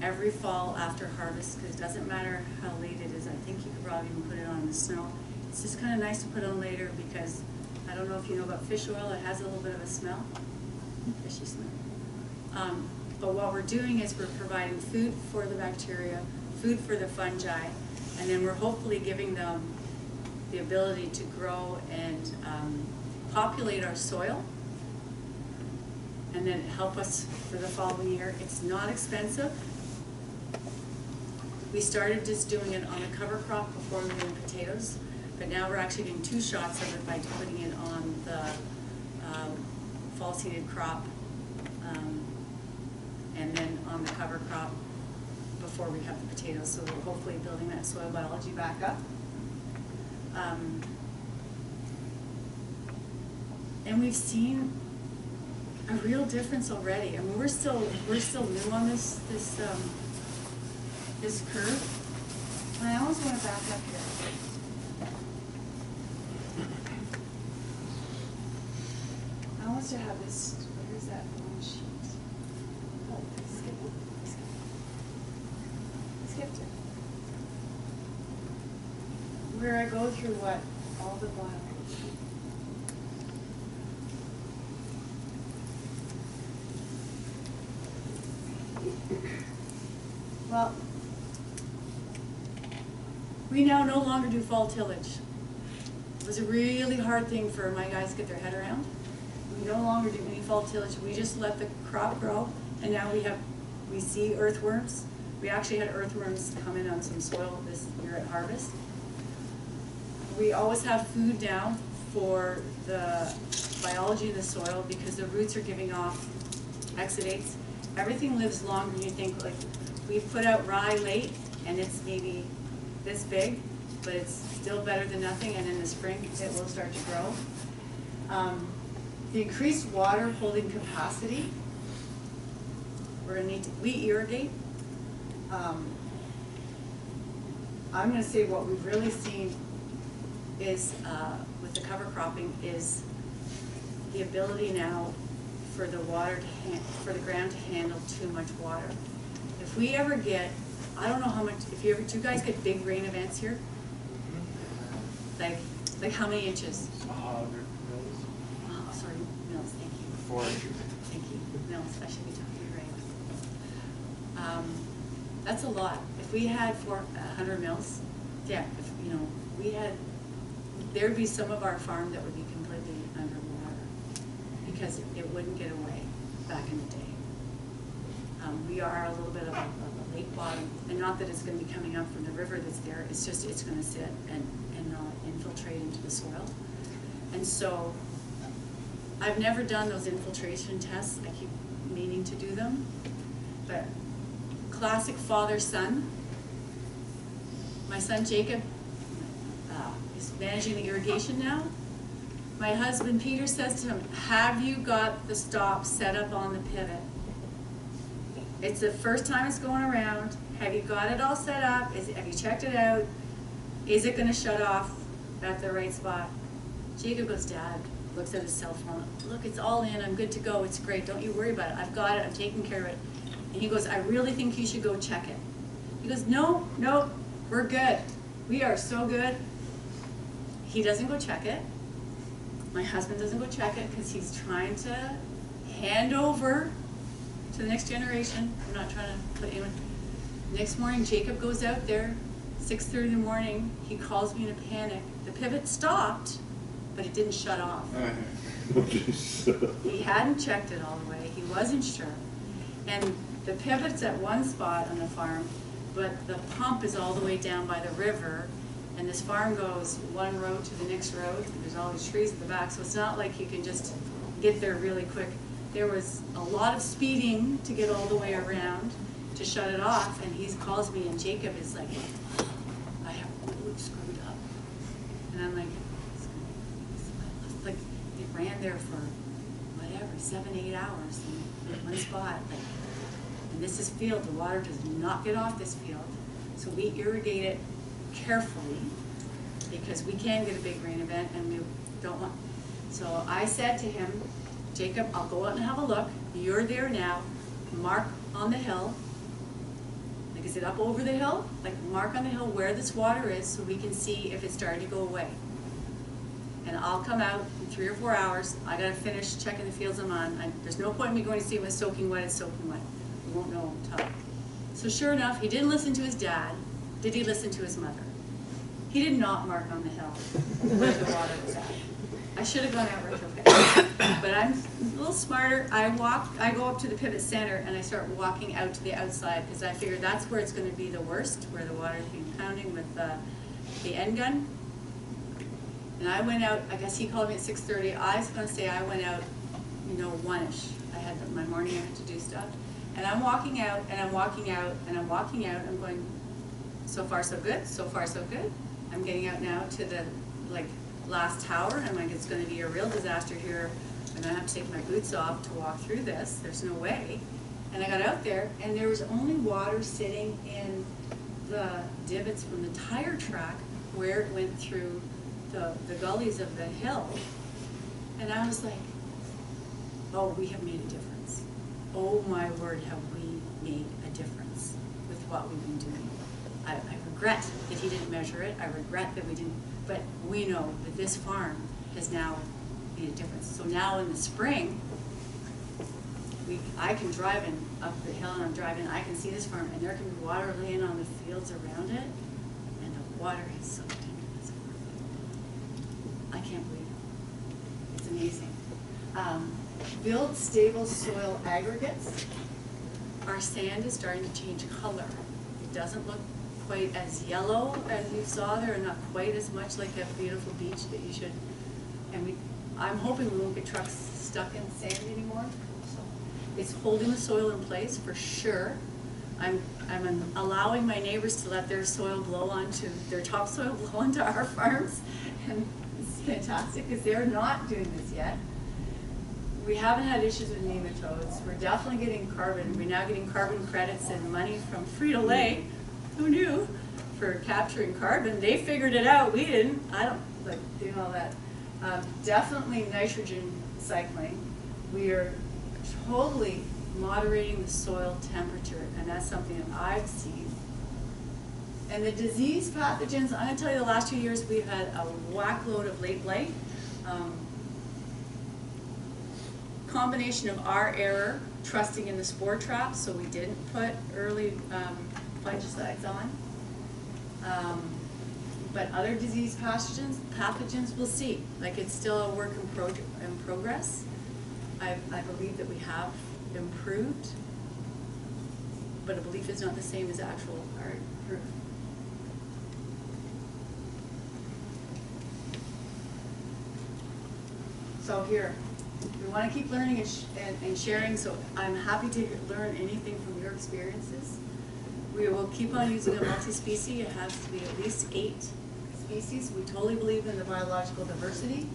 every fall after harvest, because it doesn't matter how late it is. I think you could probably even put it on in the snow. It's just kind of nice to put on later because I don't know if you know about fish oil. It has a little bit of a smell, fishy smell. But what we're doing is we're providing food for the bacteria, food for the fungi, and then we're hopefully giving them the ability to grow and populate our soil and then help us for the following year. It's not expensive. We started just doing it on the cover crop before we were doing potatoes, but now we're actually doing 2 shots of it by putting it on the fall seeded crop and then on the cover crop before we have the potatoes. So we're hopefully building that soil biology back up. And we've seen a real difference already. I mean, we're still new on this curve. And I always want to back up here. I want to have this. Where is that one sheet? Oh, skip it. Skipped it. Where I go through what all the biology. Well, we now no longer do fall tillage. It was a really hard thing for my guys to get their head around. We no longer do any fall tillage. We just let the crop grow, and now we see earthworms. We actually had earthworms come in on some soil this year at harvest. We always have food now for the biology of the soil because the roots are giving off exudates. Everything lives longer than you think. Like, we've put out rye late, and it's maybe this big, but it's still better than nothing, and in the spring it will start to grow. The increased water holding capacity, we're going to need to, we irrigate. I'm going to say what we've really seen is, with the cover cropping, is the ability now for the water for the ground to handle too much water. If we ever get, I don't know how much, do you guys get big rain events here? Like how many inches? 100 mils. Oh, sorry, mils, thank you. 4 inches. Thank you, mils, I should be talking right. That's a lot. If we had 400 mils, yeah, there'd be some of our farm that would be completely underwater because it wouldn't get away back in the day. We are a little bit of a lake bottom, and not that it's going to be coming up from the river that's there, it's just it's going to sit and not infiltrate into the soil. And so I've never done those infiltration tests. I keep meaning to do them, but classic father-son. My son Jacob, He's managing the irrigation now. My husband Peter says to him, have you got the stop set up on the pivot? It's the first time it's going around. Have you got it all set up? Have you checked it out? Is it gonna shut off at the right spot? Jacob goes, Dad, looks at his cell phone. Look, it's all in, I'm good to go, it's great, don't you worry about it. I've got it, I'm taking care of it. And he goes, I really think you should go check it. He goes, no, we're good. We are so good. He doesn't go check it. My husband doesn't go check it because he's trying to hand over to the next generation. I'm not trying to put anyone. Next morning, Jacob goes out there, 6:30 in the morning. He calls me in a panic. The pivot stopped, but it didn't shut off. He hadn't checked it all the way. He wasn't sure. And the pivot's at one spot on the farm, but the pump is all the way down by the river. And this farm goes one road to the next road. There's all these trees at the back, so it's not like you can just get there really quick. There was a lot of speeding to get all the way around to shut it off, and he calls me, and Jacob is like, I have screwed up. And I'm like, it ran there for whatever, 7-8 hours in one spot. And this is field, the water does not get off this field. So we irrigate it carefully because we can get a big rain event and we don't want. So I said to him, Jacob, I'll go out and have a look. You're there now. Mark on the hill. Like, is it up over the hill? Like, mark on the hill where this water is so we can see if it's starting to go away. And I'll come out in 3 or 4 hours. I gotta finish checking the fields I'm on. There's no point in me going to see if it's soaking wet, it's soaking wet. We won't know until. So sure enough, he didn't listen to his dad. Did he listen to his mother? He did not mark on the hill where the water was at. I should have gone out retrofit. But I'm a little smarter. I go up to the pivot center and I start walking out to the outside because I figure that's where it's going to be the worst, where the water's been pounding with the end gun. And I went out, I guess he called me at 6:30. I was going to say I went out, 1-ish. I had my morning, I had to do stuff. And I'm walking out, and I'm walking out, and I'm walking out. I'm going, so far so good, so far so good. I'm getting out now to the last tower, and I'm like, it's going to be a real disaster here. I'm going to have to take my boots off to walk through this. There's no way. And I got out there, and there was only water sitting in the divots from the tire track where it went through the gullies of the hill. And I was like, oh, we have made a difference. Oh my word, have we made a difference with what we've been doing. I regret that he didn't measure it. I regret that we didn't, but we know that this farm has now made a difference. So now in the spring, I can drive up the hill and I'm driving, I can see this farm and there can be water laying on the fields around it and the water has soaked into this farm. I can't believe it. It's amazing. Build stable soil aggregates. Our sand is starting to change color. It doesn't look quite as yellow as you saw there, and not quite as much like a beautiful beach that you should. And I'm hoping we won't get trucks stuck in sand anymore. So it's holding the soil in place for sure. I'm allowing my neighbors to let their soil blow onto their topsoil blow onto our farms, and it's fantastic because they're not doing this yet. We haven't had issues with nematodes. We're definitely getting carbon. We're now getting carbon credits and money from Frito-Lay. Who knew? For capturing carbon. They figured it out. We didn't. I don't like doing all that. Definitely nitrogen cycling. We are totally moderating the soil temperature, and that's something that I've seen. And the disease pathogens, I'm going to tell you, the last 2 years we've had a whack load of late blight. Combination of our error, trusting in the spore trap, so we didn't put early fungicides on. But other disease pathogens we'll see. Like, it's still a work in progress. I believe that we have improved, but a belief is not the same as actual proof. So here. We want to keep learning and sharing, so I'm happy to learn anything from your experiences. We will keep on using a multi-species. It has to be at least 8 species. We totally believe in the biological diversity.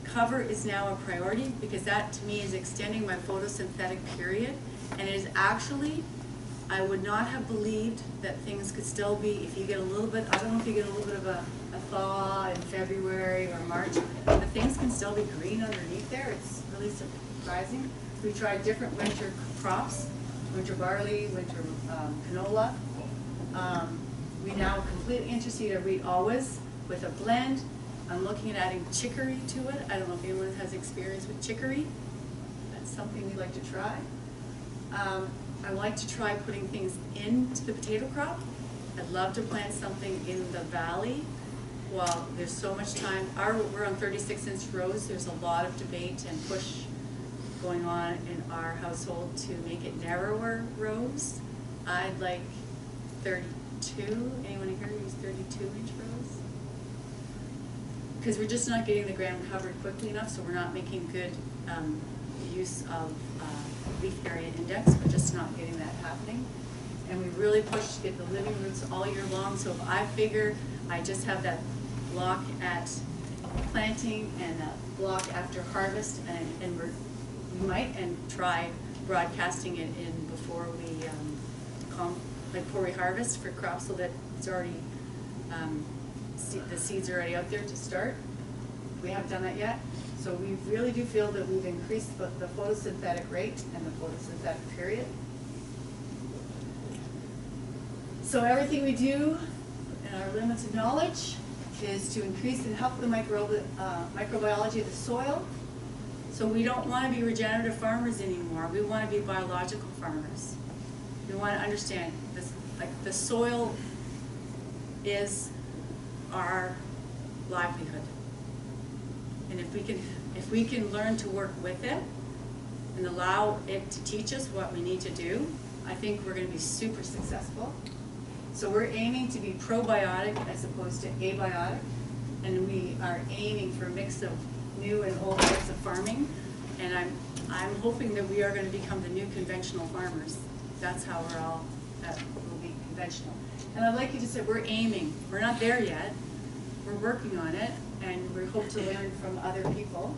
Cover is now a priority because that to me is extending my photosynthetic period, and it is actually, I would not have believed that things could still be, if you get a little bit, I don't know if you get a little bit of a thaw in February or March, but things can still be green underneath there. It's really surprising. We tried different winter crops, winter barley, winter canola. We now completely interseed our wheat always with a blend. I'm looking at adding chicory to it. I don't know if anyone has experience with chicory. That's something we'd like to try. I like to try putting things into the potato crop. I'd love to plant something in the valley. Well, there's so much time. We're on 36-inch rows. There's a lot of debate and push going on in our household to make it narrower rows. I'd like 32. Anyone here use 32-inch rows? Because we're just not getting the ground covered quickly enough, so we're not making good use of leaf area index. We're just not getting that happening. And we really push to get the living roots all year long. So if I figure I just have that block at planting and a block after harvest, and we might try broadcasting it in before we harvest for crops, so that it's already the seeds are already out there to start. We haven't done that yet, so we really do feel that we've increased the photosynthetic rate and the photosynthetic period. So everything we do in our limited knowledge is to increase and help the microbiology of the soil. So we don't want to be regenerative farmers anymore. We want to be biological farmers. We want to understand this, like the soil is our livelihood. And if we can learn to work with it and allow it to teach us what we need to do, I think we're going to be super successful. So we're aiming to be probiotic as opposed to abiotic, and we are aiming for a mix of new and old types of farming, and I'm hoping that we are going to become the new conventional farmers. That's how that will be conventional. And I'd like you to say we're aiming. We're not there yet. We're working on it, and we hope to learn from other people.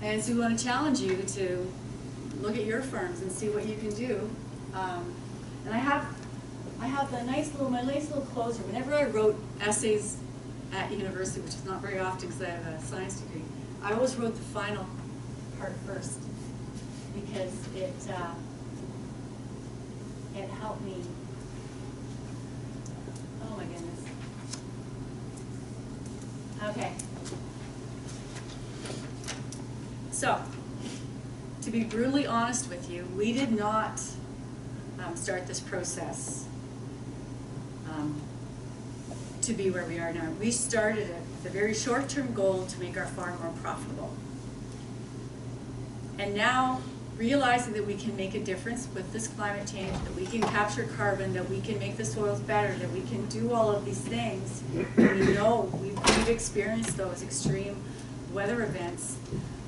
And so we want to challenge you to look at your farms and see what you can do. And I have my nice little closer. Whenever I wrote essays at university, which is not very often because I have a science degree, I always wrote the final part first because it helped me. Oh my goodness. Okay. So, to be brutally honest with you, we did not start this process to be where we are now. We started it with a very short-term goal to make our farm more profitable. And now, realizing that we can make a difference with this climate change, that we can capture carbon, that we can make the soils better, that we can do all of these things, and we know we've experienced those extreme weather events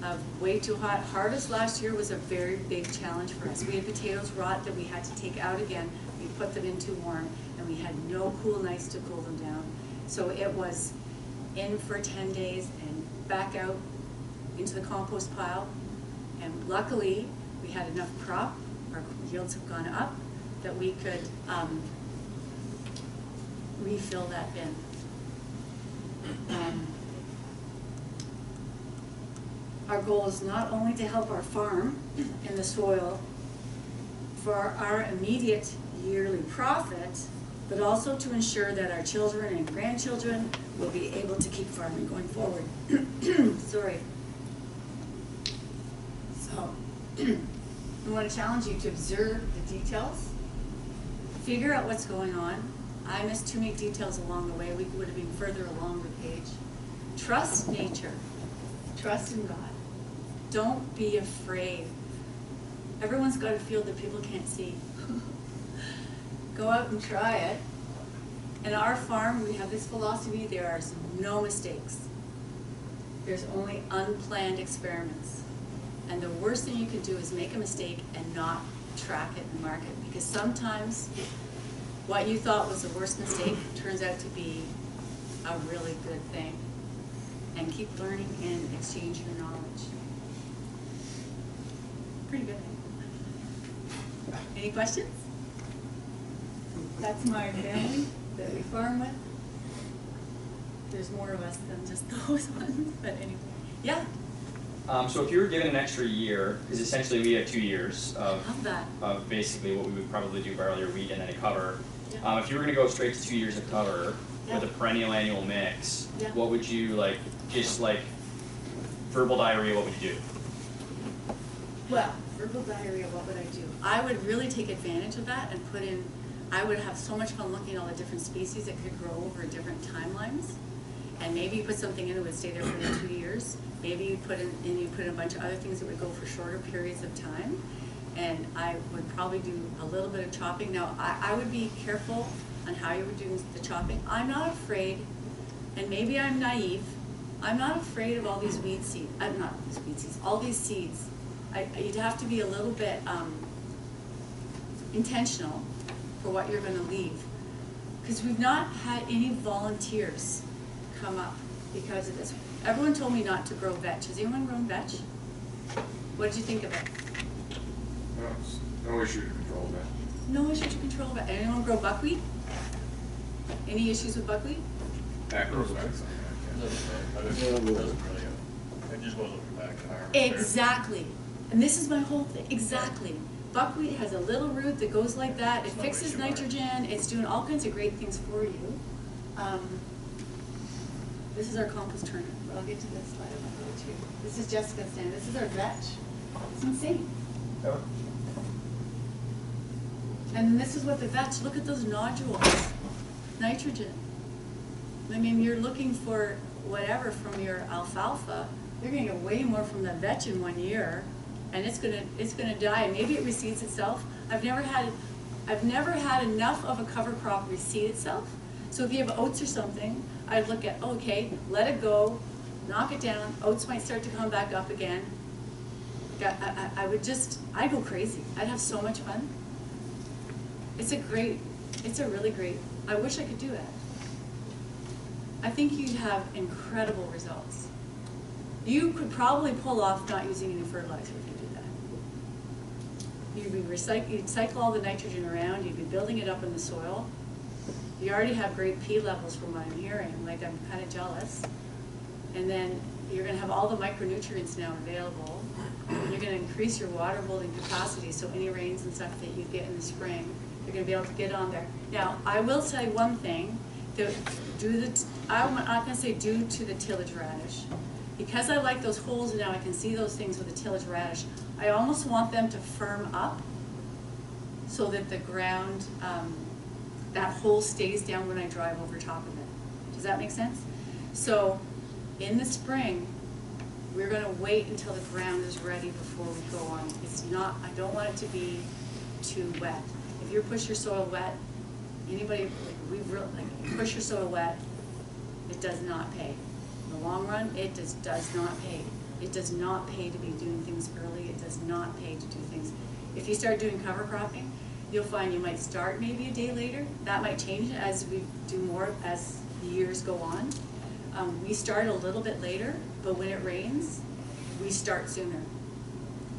of way too hot. Harvest last year was a very big challenge for us. We had potatoes rot that we had to take out again. We put them in too warm, and we had no cool nights to cool them down. So it was in for 10 days and back out into the compost pile. And luckily, we had enough crop, our yields have gone up, that we could refill that bin. Our goal is not only to help our farm and the soil for our immediate yearly profit, but also to ensure that our children and grandchildren will be able to keep farming going forward. Sorry. So, I want to challenge you to observe the details, figure out what's going on. I missed too many details along the way. We would have been further along the page. Trust nature. Trust in God. Don't be afraid. Everyone's got a field that people can't see. Go out and try it. In our farm, we have this philosophy: there are no mistakes. There's only unplanned experiments. And the worst thing you can do is make a mistake and not track it and mark it. Because sometimes what you thought was the worst mistake turns out to be a really good thing. And keep learning and exchange your knowledge. Pretty good. Any questions? That's my family that we farm with. There's more of us than just those ones, but anyway. Yeah? So if you were given an extra year, because essentially we have 2 years Love that. of basically what we would probably do barley or wheat and then a cover. Yeah. If you were going to go straight to 2 years of cover Yeah. with a perennial annual mix, Yeah. what would you like, just like verbal diarrhea, what would you do? Well, verbal diarrhea, what would I do? I would really take advantage of that and put in, I would have so much fun looking at all the different species that could grow over different timelines. And maybe you put something in that would stay there for the 2 years. Maybe you put in, and you put in a bunch of other things that would go for shorter periods of time. And I would probably do a little bit of chopping. Now, I would be careful on how you would do the chopping. I'm not afraid, and maybe I'm naive, I'm not afraid of all these weed seeds. I'm not these weed seeds, all these seeds. You'd have to be a little bit intentional for what you're going to leave. Because we've not had any volunteers come up because of this. Everyone told me not to grow vetch. Has anyone grown vetch? What did you think of it? No issue to control that. No issue to control vetch. Anyone grow buckwheat? Any issues with buckwheat? That grows back some. But it doesn't really, it just goes back to higher. Exactly. And this is my whole thing. Exactly. Buckwheat has a little root that goes like that. It fixes nitrogen. It's doing all kinds of great things for you. This is our compost turner. I'll get to this slide if I go too. This is Jessica's stand. This is our vetch. It's insane. And then this is what the vetch, look at those nodules. Nitrogen. I mean, you're looking for whatever from your alfalfa. You're gonna get way more from the vetch in 1 year, and it's gonna die. And maybe it reseeds itself. I've never had enough of a cover crop reseed itself. So if you have oats or something, I'd look at, okay, let it go, knock it down. Oats might start to come back up again. I'd go crazy. I'd have so much fun. It's a really great, I wish I could do it. I think you'd have incredible results. You could probably pull off not using any fertilizer if you did that. You'd cycle all the nitrogen around, you'd be building it up in the soil. You already have great P levels from what I'm hearing, like I'm kind of jealous. And then you're gonna have all the micronutrients now available. You're gonna increase your water holding capacity, so any rains and stuff that you get in the spring, you're gonna be able to get on there. Now, I will say one thing, I'm not gonna say due to the tillage radish. Because I like those holes and now I can see those things with the tillage radish, I almost want them to firm up so that the ground, that hole stays down when I drive over top of it. Does that make sense? So in the spring, we're gonna wait until the ground is ready before we go on. I don't want it to be too wet. If you push your soil wet, anybody, push your soil wet, it does not pay. In the long run, it just does not pay. It does not pay to be doing things early. It does not pay to do things. If you start doing cover cropping, you'll find you might start maybe a day later. That might change as we do more, as the years go on. We start a little bit later, but when it rains, we start sooner.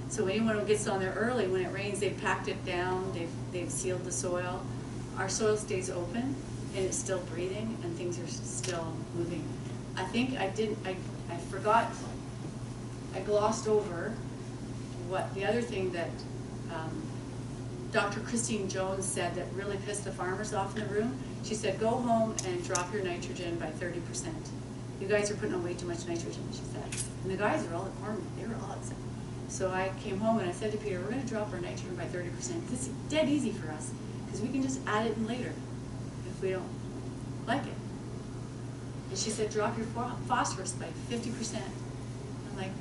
So anyone who gets on there early, when it rains, they've packed it down, they've sealed the soil. Our soil stays open and it's still breathing and things are still moving. I think I forgot, I glossed over what the other thing that Dr. Christine Jones said that really pissed the farmers off in the room. She said, go home and drop your nitrogen by 30%. You guys are putting on way too much nitrogen, she said. And the guys are all at Cornwall, they were all upset. So I came home and I said to Peter, we're gonna drop our nitrogen by 30%. This is dead easy for us, because we can just add it in later if we don't like it. And she said, drop your phosphorus by 50%. I'm like,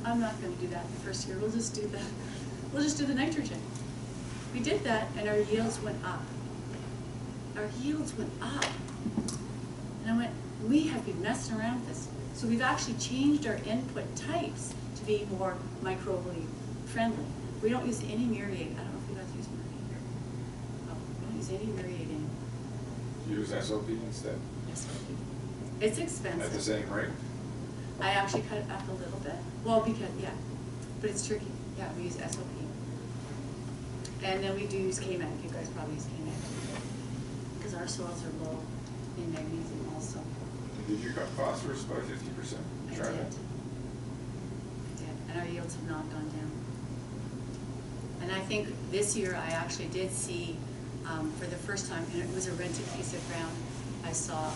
I'm not gonna do that the first year, we'll just do the nitrogen. We did that and our yields went up. Our yields went up. And I went, we have been messing around with this. So we've actually changed our input types to be more microbially friendly. We don't use any muriate. I don't know if you guys use muriate. Oh, we don't use use any variating. Use SOP instead, It's at the expensive. same rate? I actually cut it up a little bit. Well, because, yeah, but it's tricky. Yeah, we use SOP. And then we do use K-Mag. You guys probably use K-Mag. Because our soils are low in magnesium also. Did you cut phosphorus by 50%? I Try did. that. And our yields have not gone down. And I think this year I actually did see, for the first time, and it was a rented piece of ground, I saw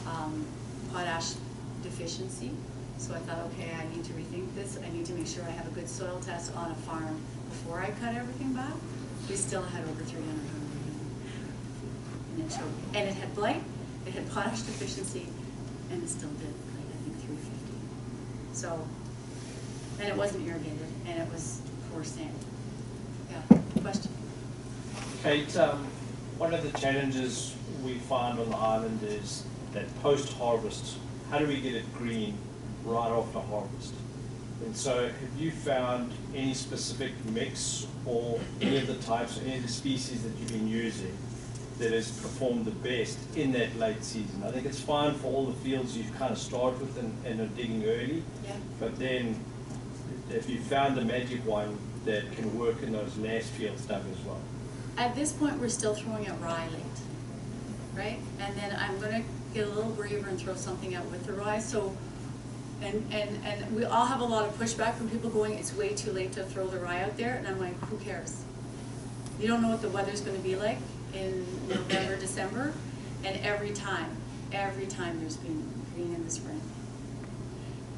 potash deficiency. So I thought, okay, I need to rethink this. I need to make sure I have a good soil test on a farm before I cut everything back. We still had over 300 and it showed, and it had blight, it had potash deficiency, and it still did, like, I think 350. So, and it wasn't irrigated, and it was poor sand. Yeah, question? Kate, one of the challenges we find on the island is that post-harvest, how do we get it green right after harvest? And so have you found any specific mix or any of the types, or any of the species that you've been using that has performed the best in that late season? I think it's fine for all the fields you kind of start with and are digging early, Yeah. but then if you found the magic one that can work in those last field stuff as well. At this point, we're still throwing out rye late, right? And then I'm gonna get a little braver and throw something out with the rye. So, and we all have a lot of pushback from people going, it's way too late to throw the rye out there. And I'm like, who cares? You don't know what the weather's gonna be like in November, December. And every time there's been green in the spring.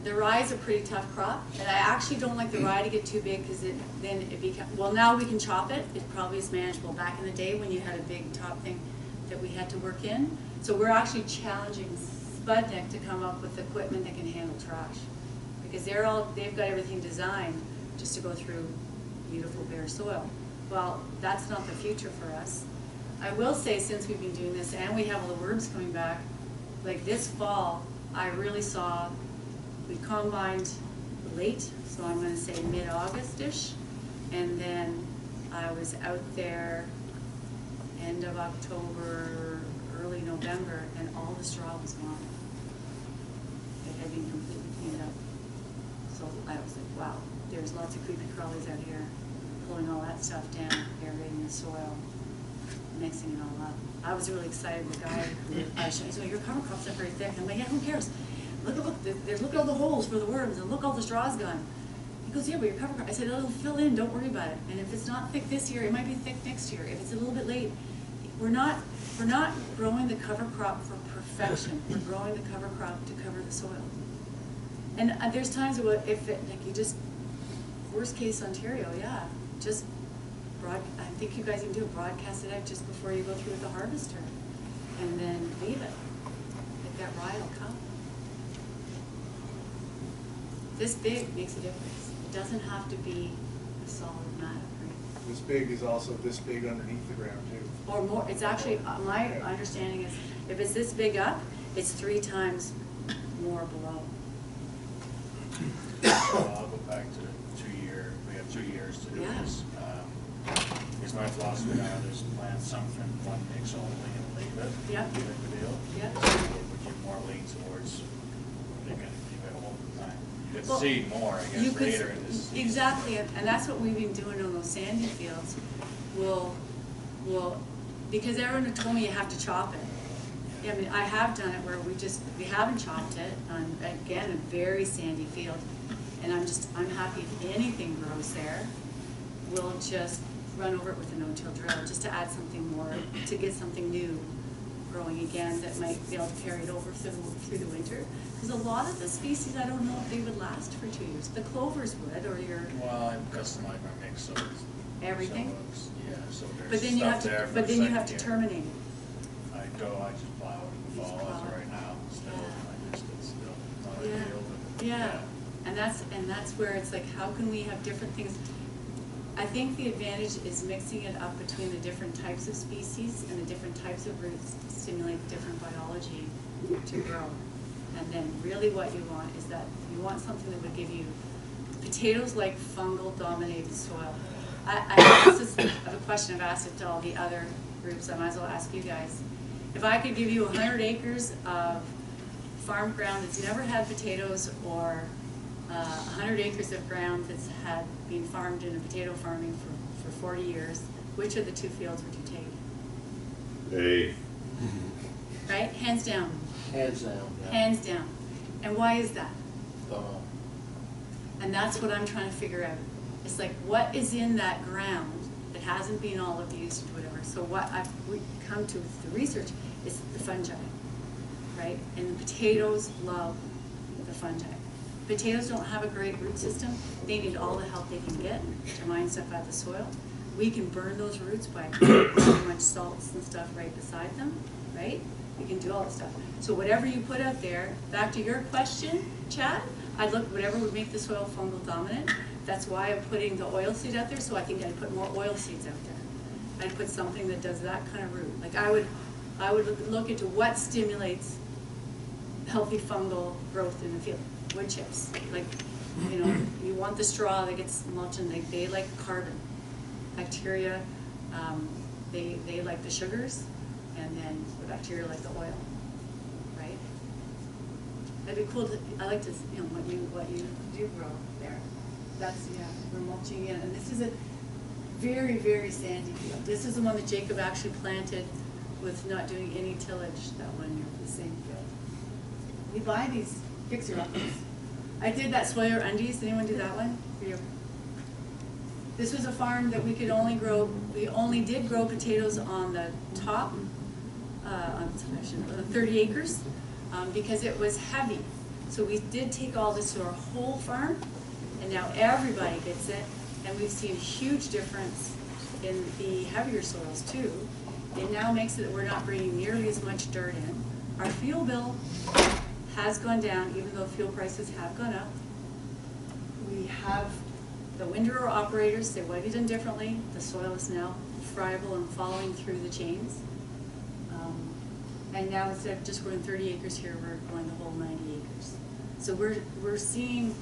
The rye is a pretty tough crop, and I actually don't like the rye to get too big because then it becomes, well, now we can chop it. It probably is manageable. Back in the day when you had a big top thing that we had to work in. So we're actually challenging Sputnik to come up with equipment that can handle trash. Because they've got everything designed just to go through beautiful bare soil. Well, that's not the future for us. I will say, since we've been doing this and we have all the worms coming back, like this fall, I really saw, we combined late, so I'm gonna say mid-August-ish, and then I was out there end of October, early November, and all the straw was gone. It had been completely cleaned up. So I was like, wow, there's lots of creepy crawlies out here, pulling all that stuff down, aerating the soil, mixing it all up. I was really excited. The guy I was showing, he's like, your cover crop's not very thick. I'm like, yeah, who cares? Look at all the holes for the worms, and look, all the straw's gone. He goes, yeah, but your cover crop. I said, it'll fill in, don't worry about it. And if it's not thick this year, it might be thick next year. If it's a little bit late, we're not growing the cover crop for perfection. We're growing the cover crop to cover the soil. And there's times where if it, like you just, worst case Ontario, yeah, just I think you guys can do it, broadcast it out just before you go through with the harvester, and then leave it. Like that rye will come. This big makes a difference. It doesn't have to be a solid mat of green. This big is also this big underneath the ground too. Or more, it's actually, my understanding is, if it's this big up, it's 3 times more below. So I'll go back to we have 2 years to do Yeah. this. Because my philosophy now is plant something, one mix only, and leave it. Yep. Leave it the deal. Yep. So it would give more lean towards making it available at the time. You could Well, see more, I You guess, could- later in this season. Exactly, and that's what we've been doing on those sandy fields. We'll, because everyone had told me you have to chop it. Yeah, I mean, I have done it where we haven't chopped it on, again, a very sandy field. And I'm happy if anything grows there, we'll just run over it with a no-till drill, just to add something more, to get something new growing again that might be able to carry it over through the winter. Because a lot of the species, I don't know if they would last for 2 years. The clovers would, or your Well, I customize my mix, so it's. everything. So yeah, so But there's then you have stuff there to, for but the then you second have to year. terminate it. I just plow it in the Just fall, plow as of it. right now, still, Yeah. it's still not Yeah. ideal, but. Yeah, and that's where it's like, how can we have different things? I think the advantage is mixing it up between the different types of species and the different types of roots to stimulate different biology to grow. And then really what you want is that you want something that would give you potatoes like fungal dominated soil. I have a question I've asked it to all the other groups, I might as well ask you guys. If I could give you 100 acres of farm ground that's never had potatoes, or 100 acres of ground that's had been farmed in a potato farming for 40 years, which of the two fields would you take? A. Right? Hands down. Hands down, yeah. Hands down. And why is that? Don't know. And that's what I'm trying to figure out. It's like, what is in that ground that hasn't been all abused or whatever? So what we come to with the research is the fungi, right? And the potatoes love the fungi. Potatoes don't have a great root system. They need all the help they can get to mine stuff out of the soil. We can burn those roots by putting much salts and stuff right beside them, right? We can do all this stuff. So whatever you put out there, back to your question, Chad, I'd look whatever would make the soil fungal dominant. That's why I'm putting the oil seed out there, so I think I'd put more oil seeds out there. I'd put something that does that kind of root. Like I would look into what stimulates healthy fungal growth in the field. Wood chips. Like, you know, you want the straw that gets mulched, and they like carbon. Bacteria, they like the sugars, and then the bacteria like the oil, right? That'd be cool to, I like to, you know, what you do grow there. That's, yeah, we're mulching in. And this is a very, very sandy field. This is the one that Jacob actually planted with not doing any tillage that 1 year for the same field. We buy these fixer-uppers. I did that Sawyer undies. Did anyone do that one? For you? This was a farm that we could only grow, we only did grow potatoes on the top, on 30 acres, because it was heavy. So we did take all this to our whole farm, and now everybody gets it, and we've seen a huge difference in the heavier soils too. It now makes it that we're not bringing nearly as much dirt in. Our fuel bill has gone down, even though fuel prices have gone up. We have the windrow operators say, what have you done differently? The soil is now friable and following through the chains. And now instead of just growing 30 acres here, we're growing the whole 90 acres. So we're seeing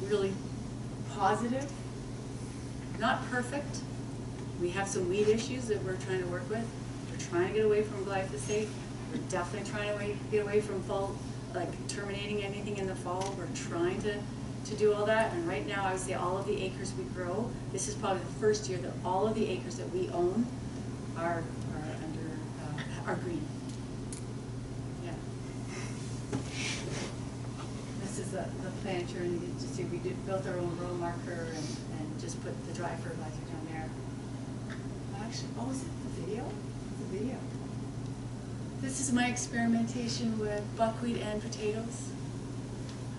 really positive, not perfect. We have some weed issues that we're trying to work with. We're trying to get away from glyphosate. We're definitely trying to get away from fall, like terminating anything in the fall. We're trying to do all that. And right now, I would say all of the acres we grow, this is probably the first year that all of the acres that we own are green. Yeah. This is the planter, and you just see we built our own row marker and just put the dry fertilizer down there. Actually, oh, is it the video? The video. This is my experimentation with buckwheat and potatoes.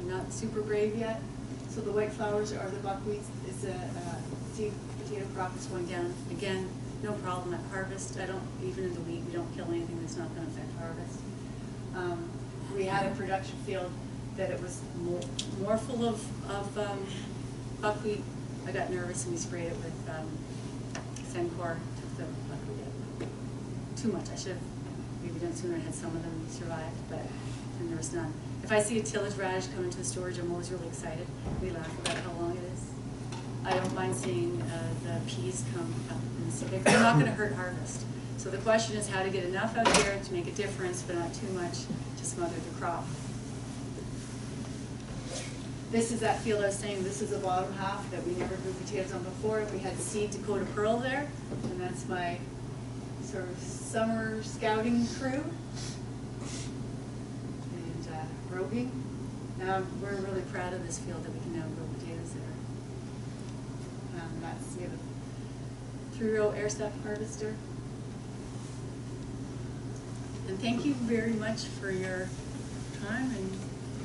I'm not super brave yet. So the white flowers are the buckwheat. It's a seed potato crop that's going down. Again, no problem at harvest. I don't, even in the wheat, we don't kill anything that's not going to affect harvest. We had a production field that it was more full of buckwheat. I got nervous and we sprayed it with Sencor, took the buckwheat out. Too much. I should have maybe done sooner. I had some of them survive, but and there was none. If I see a tillage radish come into the storage, I'm always really excited. We laugh about how long it is. I don't mind seeing the peas come up in the seed. They're not going to hurt harvest. So the question is how to get enough out there to make a difference, but not too much to smother the crop. This is that field I was saying, this is the bottom half that we never grew potatoes on before. We had seed Dakota Pearl there, and that's my sort of summer scouting crew. And roving. And we're really proud of this field that we can now grow potatoes there. We have a 3-row air step harvester. And thank you very much for your time and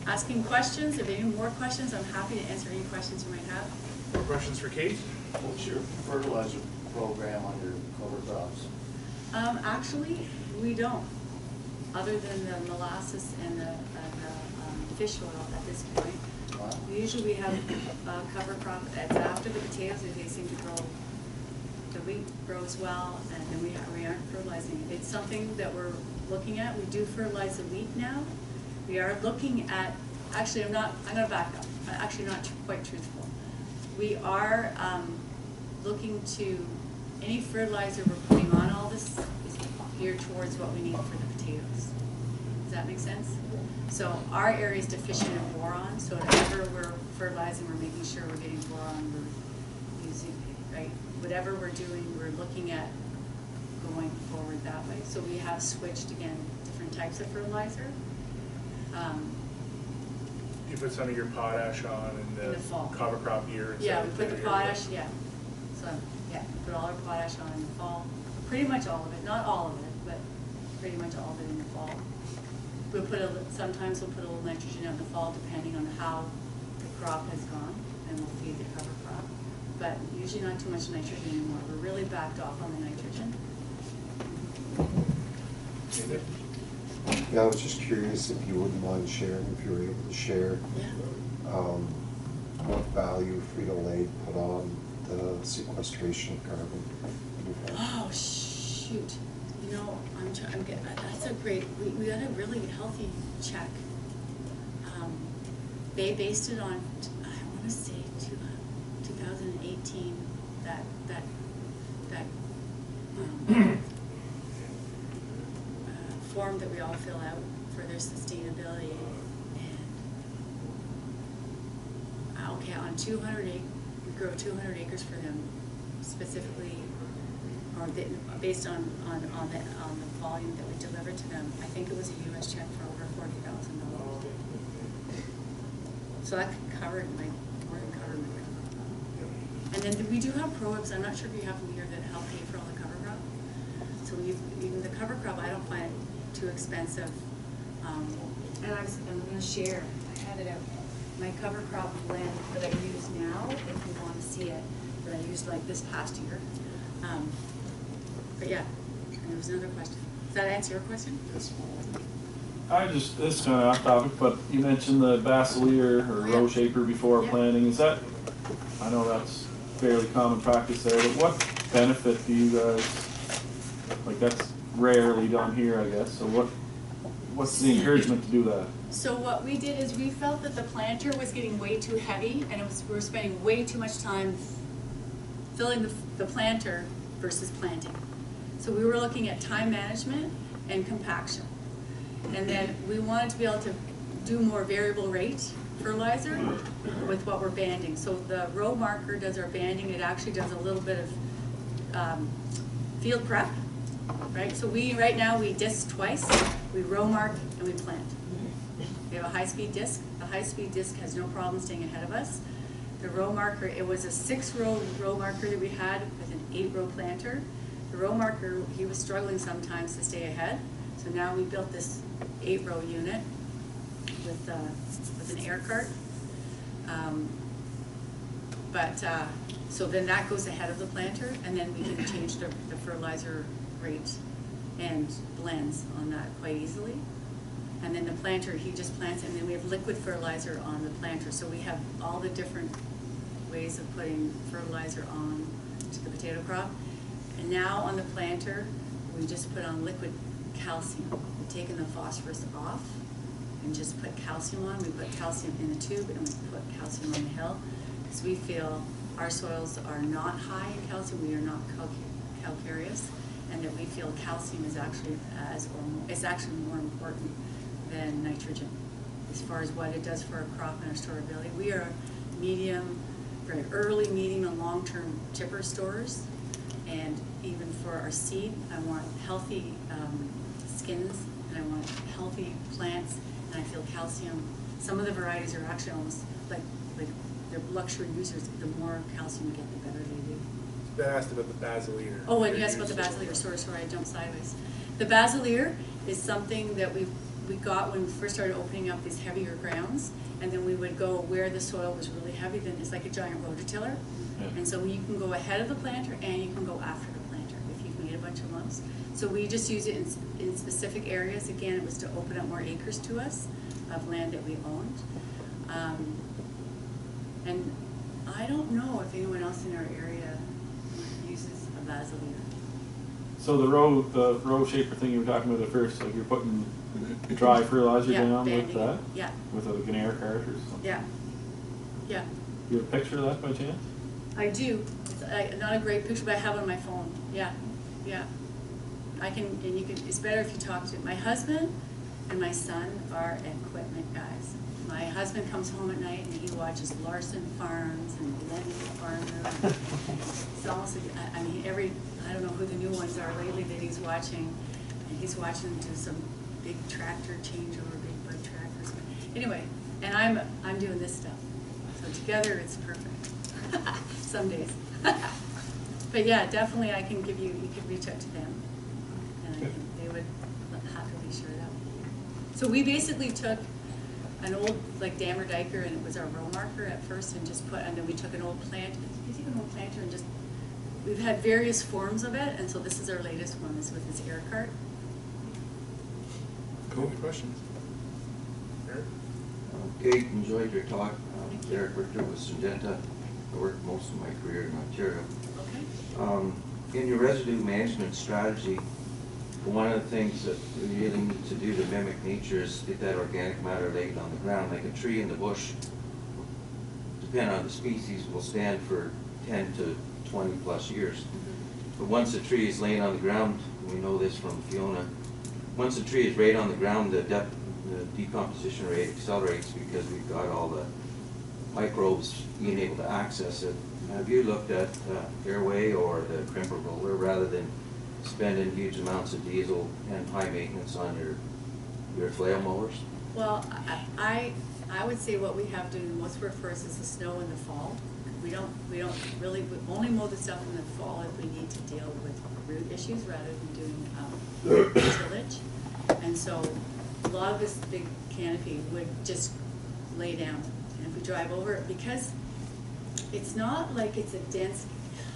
asking questions. If you have any more questions, I'm happy to answer any questions you might have. More questions for Kate? What's your fertilizer program on your cover crops? Actually, we don't, other than the molasses and the fish oil at this point. Wow. Usually we have a cover crop that's after the potatoes, if they seem to grow, the wheat grows well, and then we aren't fertilizing it. It's something that we're looking at. We do fertilize the wheat now. We are looking at, actually I'm going to back up. I'm actually not quite truthful. We are looking to any fertilizer we're putting on all this is geared towards what we need for the potatoes. Does that make sense? So our area is deficient in boron, so whatever we're fertilizing, we're making sure we're getting boron, we're using, right? Whatever we're doing, we're looking at going forward that way. So we have switched, again, different types of fertilizer. You put some of your potash on in the fall. cover crop year. Yeah, we put the potash, yeah. So, yeah, we put all our potash on in the fall. Pretty much all of it, not all of it, but pretty much all of it in the fall. We'll put sometimes we'll put a little nitrogen out in the fall depending on how the crop has gone, and we'll feed the cover crop. But usually not too much nitrogen anymore. We're really backed off on the nitrogen. Yeah, I was just curious if you wouldn't mind sharing, if you were able to share, what value Frito-Lay put on the sequestration of carbon. Oh, shoot. You know, that's a great, we got a really healthy check. They based it on, I want to say 2018, that form that we all fill out for their sustainability. And okay, on 200 acres, we grow 200 acres for them specifically, or based on the volume that we delivered to them. I think it was a U.S. check for over $40,000. So that could cover it, more than cover it. And then we do have probes. I'm not sure if you have them here that help pay for all the cover crop. So even the cover crop, I don't find it too expensive. And I'm going to share. I had it out. My cover crop blend that I use now, if you want to see it, that I used like this past year. But yeah, and there was another question. Does that answer your question? Yes. This is kind of off topic, but you mentioned the basilear or row shaper before planting. Is that, I know that's fairly common practice there, but what benefit do you guys, like that's rarely done here, I guess, so what's the encouragement to do that? So what we did is we felt that the planter was getting way too heavy, and we were spending way too much time filling the planter versus planting. So we were looking at time management and compaction. And then we wanted to be able to do more variable rate fertilizer with what we're banding. So the row marker does our banding. It actually does a little bit of field prep, right? So right now we disc twice. We row mark and we plant. We have a high-speed disc. The high-speed disc has no problem staying ahead of us. The row marker, it was a 6-row row marker that we had with an 8-row planter. The row marker, he was struggling sometimes to stay ahead. So now we built this 8-row unit with an air cart. So then that goes ahead of the planter, and then we can change the fertilizer rate and blends on that quite easily. And then the planter, he just plants, and then we have liquid fertilizer on the planter. So we have all the different ways of putting fertilizer on to the potato crop. And now on the planter, we just put on liquid calcium. We've taken the phosphorus off and just put calcium on. We put calcium in the tube and we put calcium on the hill because we feel our soils are not high in calcium. We are not calcareous, and that we feel calcium is actually more important than nitrogen as far as what it does for our crop and our storability. We are medium, very early, medium, and long-term tipper stores. And even for our seed, I want healthy skins, and I want healthy plants, and I feel calcium. Some of the varieties are actually almost like they're luxury users. The more calcium you get, the better they do. That asked about the basilear. Oh, and you asked about the basilear. Sorry, I jumped sideways. The basilear is something that we got when we first started opening up these heavier grounds, and then we would go where the soil was really heavy. Then it's like a giant rototiller. And so you can go ahead of the planter and you can go after the planter if you've made a bunch of lumps. So we just use it in specific areas. Again, it was to open up more acres to us of land that we owned. And I don't know if anyone else in our area uses a basilear. So the row shaper thing you were talking about at first, like you're putting dry fertilizer down with that? Yeah. With like an air cart or something? Yeah. Yeah. You have a picture of that by chance? I do. It's not a great picture, but I have it on my phone. Yeah, yeah. I can, and you can, it's better if you talk to, my husband and my son are equipment guys. My husband comes home at night and he watches Larson Farms and Lenny Farmer. It's almost, I mean, I don't know who the new ones are lately that he's watching. And he's watching them do some big tractor changeover, big bud tractors. Anyway, and I'm doing this stuff. So together it's perfect. Some days. But yeah, definitely I can give you, you can reach out to them. And I think they would happily share that with you. So we basically took an old, like Dammer Diker, and it was our row marker at first, and just put, and then we took an old plant, you take an old planter and just, we've had various forms of it, and so this is our latest one, is with this air cart. Cool. Any questions? Eric? Kate, enjoyed your talk. Eric Richter with Syngenta. I worked most of my career in Ontario. Okay. In your residue management strategy, one of the things that we really need to do to mimic nature is get that organic matter laid on the ground. Like a tree in the bush, depending on the species, will stand for 10 to 20 plus years. But once a tree is laying on the ground, we know this from Fiona, once a tree is right on the ground, the decomposition rate accelerates because we've got all the microbes being able to access it. Have you looked at airway or the crimper roller rather than spending huge amounts of diesel and high maintenance on your flail mowers? Well, I would say what we have to do most of our first is the snow in the fall. We don't really, we only mow the stuff in the fall if we need to deal with root issues rather than doing tillage. And so a lot of this big canopy would just lay down. And if we drive over it, because it's not like it's a dense,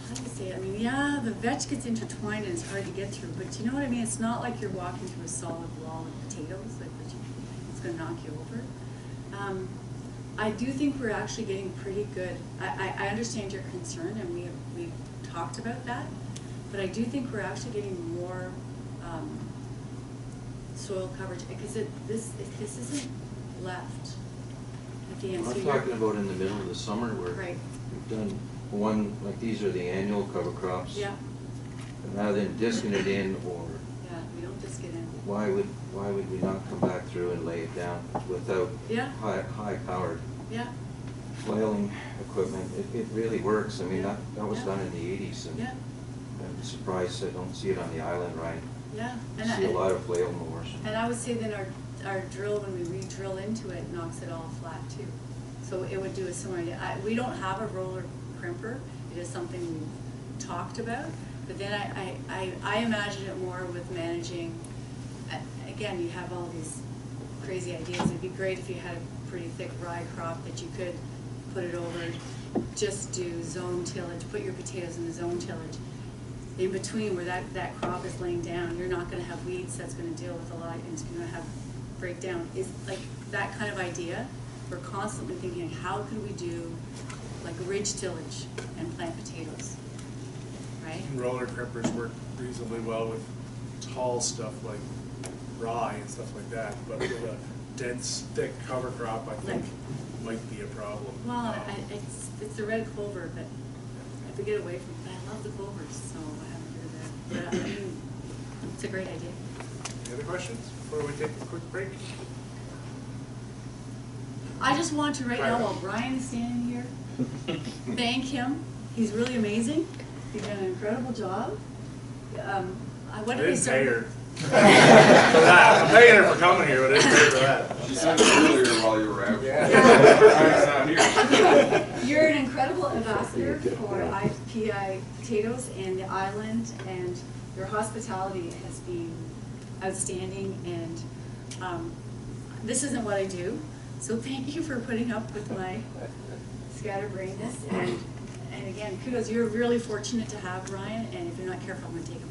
how do you say it? I mean, yeah, the vetch gets intertwined and it's hard to get through, but you know what I mean? It's not like you're walking through a solid wall of potatoes, like it's going to knock you over. I do think we're actually getting pretty good. I understand your concern, and we've talked about that, but I do think we're actually getting more soil coverage, because this isn't left at the end. I'm talking about in the middle of the summer where right. we've done one, like these are the annual cover crops. Yeah. And rather than disking it in, or yeah, we don't disc it in. why would we not come back through and lay it down without high powered flailing equipment? It really works. I mean, that was done in the 80s, and I'm surprised I don't see it on the island, right? Yeah, and I see a lot of flail mowers. And I would say that our drill, when we re-drill into it, knocks it all flat too. So it would do a similar idea. We don't have a roller crimper. It is something we've talked about. But then I imagine it more with managing. Again, you have all these crazy ideas. It'd be great if you had a pretty thick rye crop that you could put it over, just do zone tillage, put your potatoes in the zone tillage. In between where that crop is laying down, you're not going to have weeds that's going to deal with a lot, and it's going to have breakdown. Is like that kind of idea. We're constantly thinking, how can we do like ridge tillage and plant potatoes, right? And roller crimpers work reasonably well with tall stuff like rye and stuff like that, but with a dense, thick cover crop, I think might be a problem. Well, it's the red clover, but I have to get away from it. I love the clovers, so I haven't heard that. But I mean, it's a great idea. Any other questions before we take a quick break? I just want to right now, while Brian is standing here, thank him. He's really amazing. He's done an incredible job. What did they say? For that. I'm paying her for coming here, but I didn't pay her for that. She said it earlier while you were out. You're an incredible ambassador for IPI Potatoes and the island, and your hospitality has been outstanding, and this isn't what I do, so thank you for putting up with my scatterbrainness, and again, kudos. You're really fortunate to have Ryan, and if you're not careful, I'm going to take him.